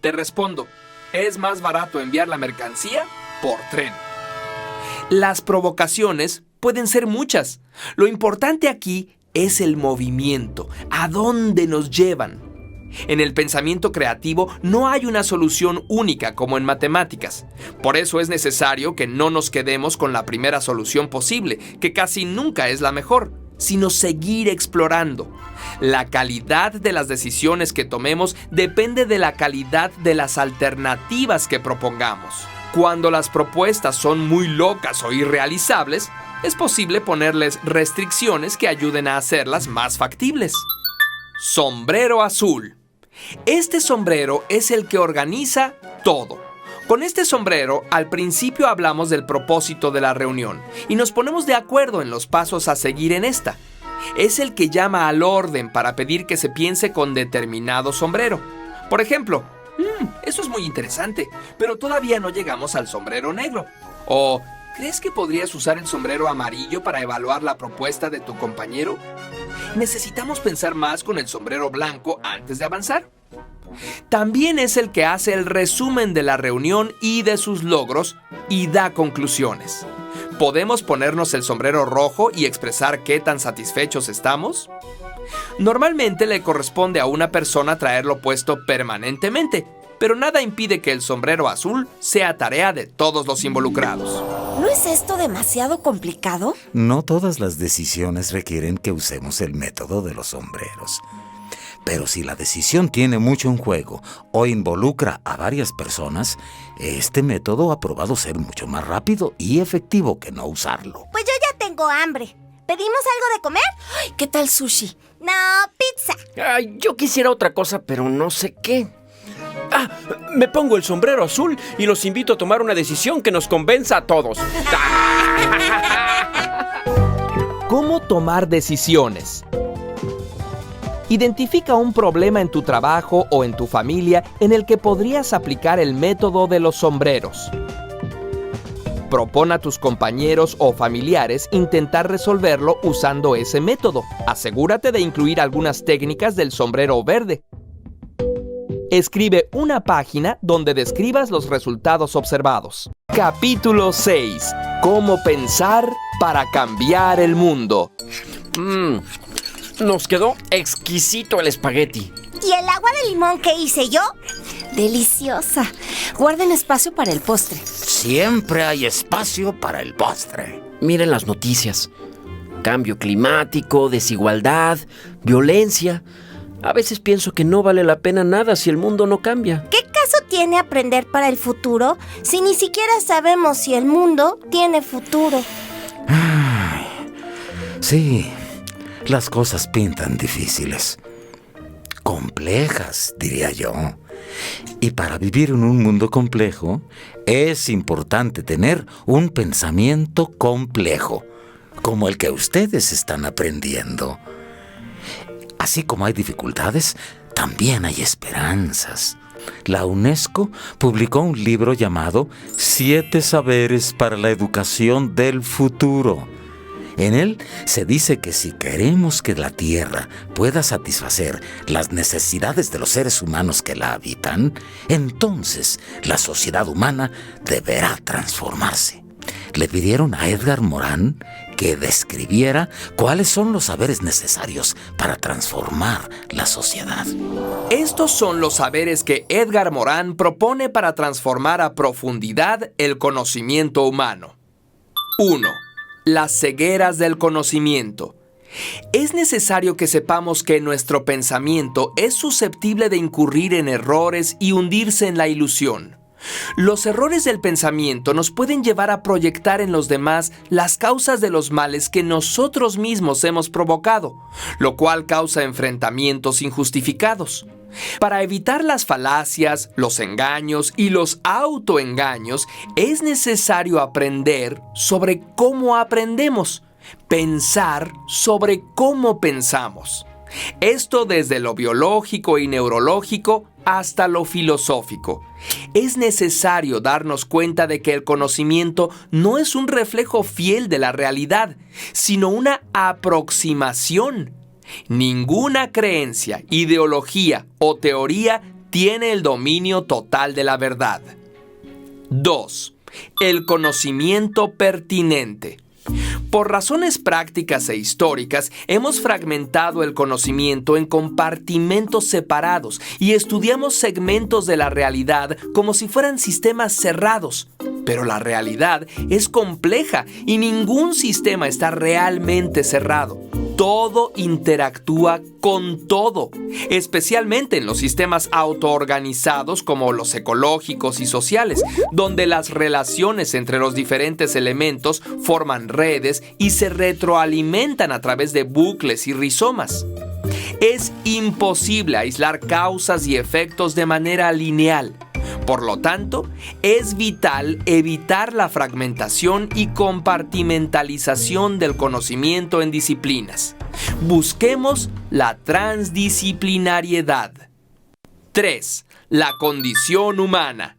Te respondo, Es más barato enviar la mercancía por tren. Las provocaciones pueden ser muchas. Lo importante aquí es el movimiento, a dónde nos llevan. En el pensamiento creativo no hay una solución única como en matemáticas. Por eso es necesario que no nos quedemos con la primera solución posible, que casi nunca es la mejor, sino seguir explorando. La calidad de las decisiones que tomemos depende de la calidad de las alternativas que propongamos. Cuando las propuestas son muy locas o irrealizables, es posible ponerles restricciones que ayuden a hacerlas más factibles. Sombrero azul. Este sombrero es el que organiza todo. Con este sombrero, al principio hablamos del propósito de la reunión y nos ponemos de acuerdo en los pasos a seguir en esta. Es el que llama al orden para pedir que se piense con determinado sombrero. Por ejemplo, eso es muy interesante, pero todavía no llegamos al sombrero negro. O, ¿crees que podrías usar el sombrero amarillo para evaluar la propuesta de tu compañero? Necesitamos pensar más con el sombrero blanco antes de avanzar. También es el que hace el resumen de la reunión y de sus logros y da conclusiones. ¿Podemos ponernos el sombrero rojo y expresar qué tan satisfechos estamos? Normalmente le corresponde a una persona traerlo puesto permanentemente, pero nada impide que el sombrero azul sea tarea de todos los involucrados. ¿No es esto demasiado complicado? No todas las decisiones requieren que usemos el método de los sombreros. Pero si la decisión tiene mucho en juego o involucra a varias personas, este método ha probado ser mucho más rápido y efectivo que no usarlo. Pues yo ya tengo hambre. ¿Pedimos algo de comer? Ay, ¿qué tal sushi? No, pizza. Ay, yo quisiera otra cosa, pero no sé qué. Me pongo el sombrero azul y los invito a tomar una decisión que nos convenza a todos. ¿Cómo tomar decisiones? Identifica un problema en tu trabajo o en tu familia en el que podrías aplicar el método de los sombreros. Propon a tus compañeros o familiares intentar resolverlo usando ese método. Asegúrate de incluir algunas técnicas del sombrero verde. Escribe una página donde describas los resultados observados. Capítulo 6. Cómo pensar para cambiar el mundo. Nos quedó exquisito el espagueti. ¿Y el agua de limón que hice yo? Deliciosa. Guarden espacio para el postre. Siempre hay espacio para el postre. Miren las noticias. Cambio climático, desigualdad, violencia. A veces pienso que no vale la pena nada si el mundo no cambia. ¿Qué caso tiene aprender para el futuro si ni siquiera sabemos si el mundo tiene futuro? Sí, las cosas pintan difíciles. Complejas, diría yo. Y para vivir en un mundo complejo, es importante tener un pensamiento complejo, como el que ustedes están aprendiendo. Así como hay dificultades, también hay esperanzas. La UNESCO publicó un libro llamado 7 saberes para la educación del futuro. En él se dice que si queremos que la Tierra pueda satisfacer las necesidades de los seres humanos que la habitan, entonces la sociedad humana deberá transformarse. Le pidieron a Edgar Morin que describiera cuáles son los saberes necesarios para transformar la sociedad. Estos son los saberes que Edgar Morin propone para transformar a profundidad el conocimiento humano. 1. Las cegueras del conocimiento. Es necesario que sepamos que nuestro pensamiento es susceptible de incurrir en errores y hundirse en la ilusión. Los errores del pensamiento nos pueden llevar a proyectar en los demás las causas de los males que nosotros mismos hemos provocado, lo cual causa enfrentamientos injustificados. Para evitar las falacias, los engaños y los autoengaños, es necesario aprender sobre cómo aprendemos, pensar sobre cómo pensamos. Esto desde lo biológico y neurológico hasta lo filosófico. Es necesario darnos cuenta de que el conocimiento no es un reflejo fiel de la realidad, sino una aproximación. Ninguna creencia, ideología o teoría tiene el dominio total de la verdad. 2. El conocimiento pertinente. Por razones prácticas e históricas, hemos fragmentado el conocimiento en compartimentos separados y estudiamos segmentos de la realidad como si fueran sistemas cerrados. Pero la realidad es compleja y ningún sistema está realmente cerrado. Todo interactúa con todo, especialmente en los sistemas autoorganizados como los ecológicos y sociales, donde las relaciones entre los diferentes elementos forman redes y se retroalimentan a través de bucles y rizomas. Es imposible aislar causas y efectos de manera lineal. Por lo tanto, es vital evitar la fragmentación y compartimentalización del conocimiento en disciplinas. Busquemos la transdisciplinariedad. 3. La condición humana.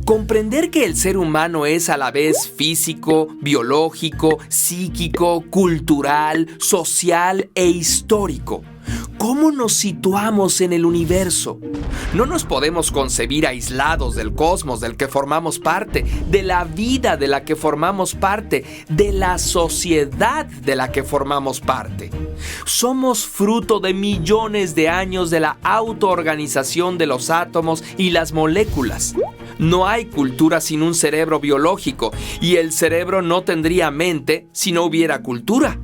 Comprender que el ser humano es a la vez físico, biológico, psíquico, cultural, social e histórico. ¿Cómo nos situamos en el universo? No nos podemos concebir aislados del cosmos del que formamos parte, de la vida de la que formamos parte, de la sociedad de la que formamos parte. Somos fruto de millones de años de la autoorganización de los átomos y las moléculas. No hay cultura sin un cerebro biológico, y el cerebro no tendría mente si no hubiera cultura.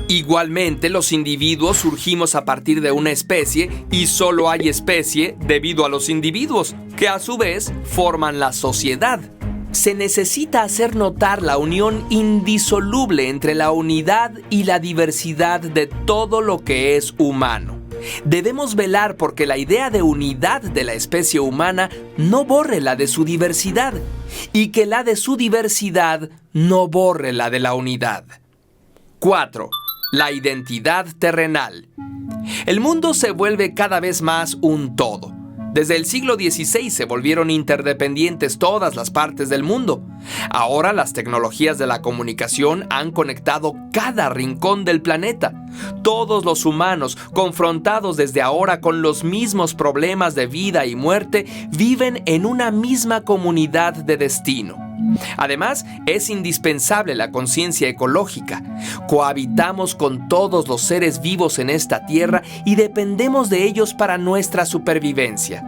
Igualmente, los individuos surgimos a partir de una especie y solo hay especie debido a los individuos, que a su vez forman la sociedad. Se necesita hacer notar la unión indisoluble entre la unidad y la diversidad de todo lo que es humano. Debemos velar porque la idea de unidad de la especie humana no borre la de su diversidad, y que la de su diversidad no borre la de la unidad. 4. La identidad terrenal. El mundo se vuelve cada vez más un todo. Desde el siglo XVI se volvieron interdependientes todas las partes del mundo. Ahora las tecnologías de la comunicación han conectado cada rincón del planeta. Todos los humanos, confrontados desde ahora con los mismos problemas de vida y muerte, viven en una misma comunidad de destino. Además, es indispensable la conciencia ecológica. Cohabitamos con todos los seres vivos en esta tierra y dependemos de ellos para nuestra supervivencia.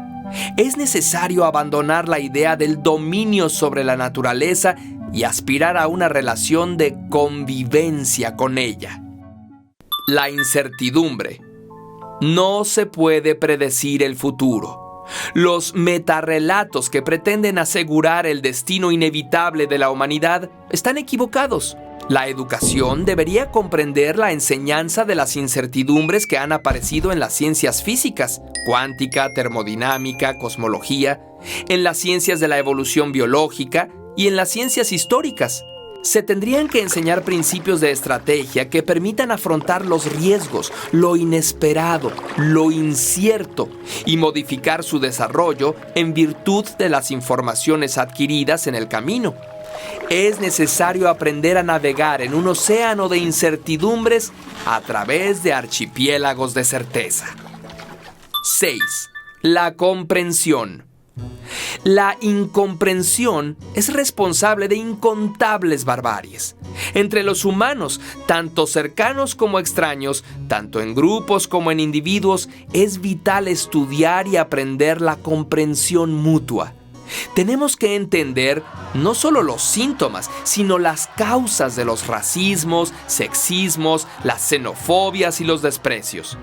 Es necesario abandonar la idea del dominio sobre la naturaleza y aspirar a una relación de convivencia con ella. La incertidumbre. No se puede predecir el futuro. Los metarrelatos que pretenden asegurar el destino inevitable de la humanidad están equivocados. La educación debería comprender la enseñanza de las incertidumbres que han aparecido en las ciencias físicas, cuántica, termodinámica, cosmología, en las ciencias de la evolución biológica y en las ciencias históricas. Se tendrían que enseñar principios de estrategia que permitan afrontar los riesgos, lo inesperado, lo incierto y modificar su desarrollo en virtud de las informaciones adquiridas en el camino. Es necesario aprender a navegar en un océano de incertidumbres a través de archipiélagos de certeza. 6. La comprensión. La incomprensión es responsable de incontables barbaries. Entre los humanos, tanto cercanos como extraños, tanto en grupos como en individuos, es vital estudiar y aprender la comprensión mutua. Tenemos que entender no solo los síntomas, sino las causas de los racismos, sexismos, las xenofobias y los desprecios.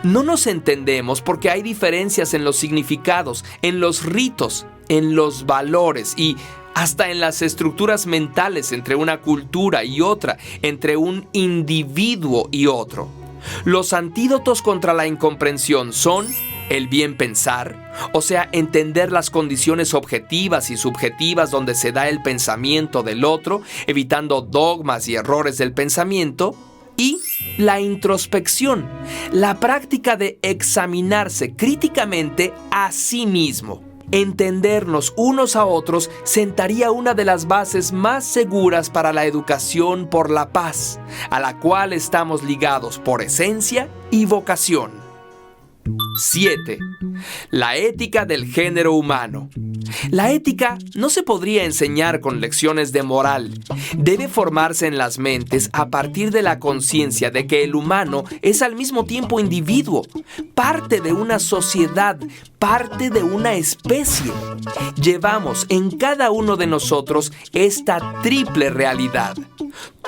No nos entendemos porque hay diferencias en los significados, en los ritos, en los valores y hasta en las estructuras mentales entre una cultura y otra, entre un individuo y otro. Los antídotos contra la incomprensión son el bien pensar, o sea, entender las condiciones objetivas y subjetivas donde se da el pensamiento del otro, evitando dogmas y errores del pensamiento, y la introspección, la práctica de examinarse críticamente a sí mismo. Entendernos unos a otros sentaría una de las bases más seguras para la educación por la paz, a la cual estamos ligados por esencia y vocación. 7. La ética del género humano. La ética no se podría enseñar con lecciones de moral. Debe formarse en las mentes a partir de la conciencia de que el humano es al mismo tiempo individuo, parte de una sociedad, parte de una especie. Llevamos en cada uno de nosotros esta triple realidad.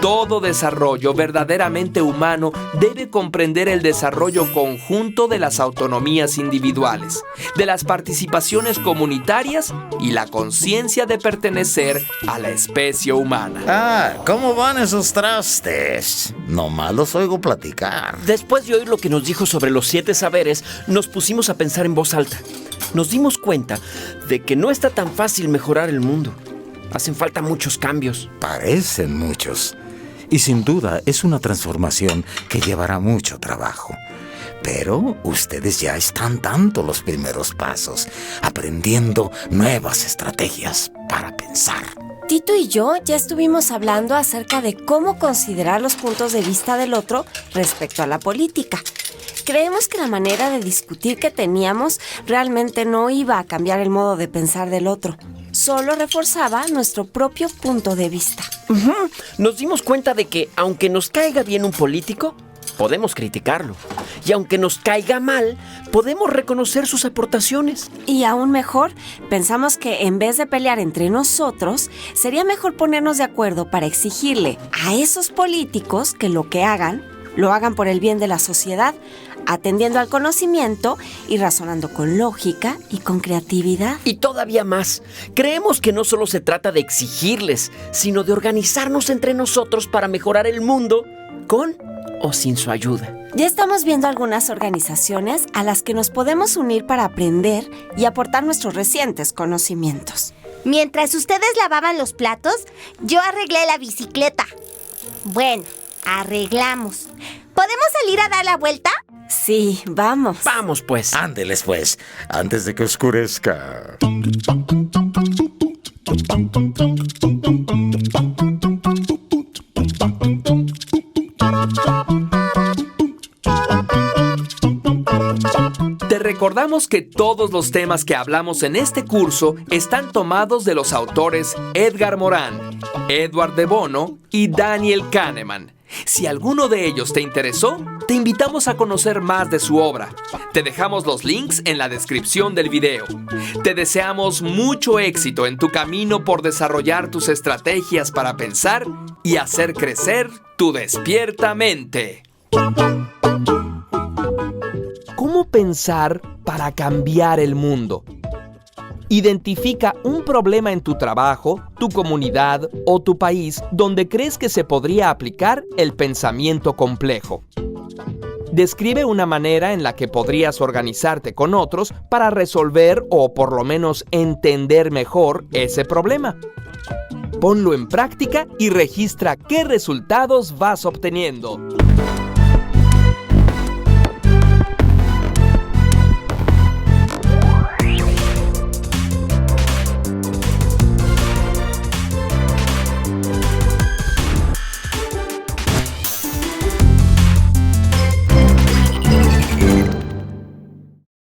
Todo desarrollo verdaderamente humano debe comprender el desarrollo conjunto de las autonomías individuales, de las participaciones comunitarias y la conciencia de pertenecer a la especie humana. Ah, ¿cómo van esos trastes? Nomás los oigo platicar. Después de oír lo que nos dijo sobre los 7 saberes, nos pusimos a pensar en voz alta. Nos dimos cuenta de que no está tan fácil mejorar el mundo. Hacen falta muchos cambios. Parecen muchos. Y sin duda es una transformación que llevará mucho trabajo. Pero ustedes ya están dando los primeros pasos, aprendiendo nuevas estrategias para pensar. Tito y yo ya estuvimos hablando acerca de cómo considerar los puntos de vista del otro respecto a la política. Creemos que la manera de discutir que teníamos realmente no iba a cambiar el modo de pensar del otro. Solo reforzaba nuestro propio punto de vista. Nos dimos cuenta de que, aunque nos caiga bien un político, podemos criticarlo. Y aunque nos caiga mal, podemos reconocer sus aportaciones. Y aún mejor, pensamos que en vez de pelear entre nosotros, sería mejor ponernos de acuerdo para exigirle a esos políticos que lo que hagan, lo hagan por el bien de la sociedad, atendiendo al conocimiento y razonando con lógica y con creatividad. Y todavía más, creemos que no solo se trata de exigirles, sino de organizarnos entre nosotros para mejorar el mundo con o sin su ayuda. Ya estamos viendo algunas organizaciones a las que nos podemos unir para aprender y aportar nuestros recientes conocimientos. Mientras ustedes lavaban los platos, yo arreglé la bicicleta. Bueno, arreglamos. ¿Podemos salir a dar la vuelta? Sí, vamos. Vamos, pues. Ándeles, pues, antes de que oscurezca. Te recordamos que todos los temas que hablamos en este curso están tomados de los autores Edgar Morin, Edward de Bono y Daniel Kahneman. Si alguno de ellos te interesó, te invitamos a conocer más de su obra. Te dejamos los links en la descripción del video. Te deseamos mucho éxito en tu camino por desarrollar tus estrategias para pensar y hacer crecer tu despierta mente. ¿Cómo pensar para cambiar el mundo? Identifica un problema en tu trabajo, tu comunidad o tu país donde crees que se podría aplicar el pensamiento complejo. Describe una manera en la que podrías organizarte con otros para resolver o por lo menos entender mejor ese problema. Ponlo en práctica y registra qué resultados vas obteniendo.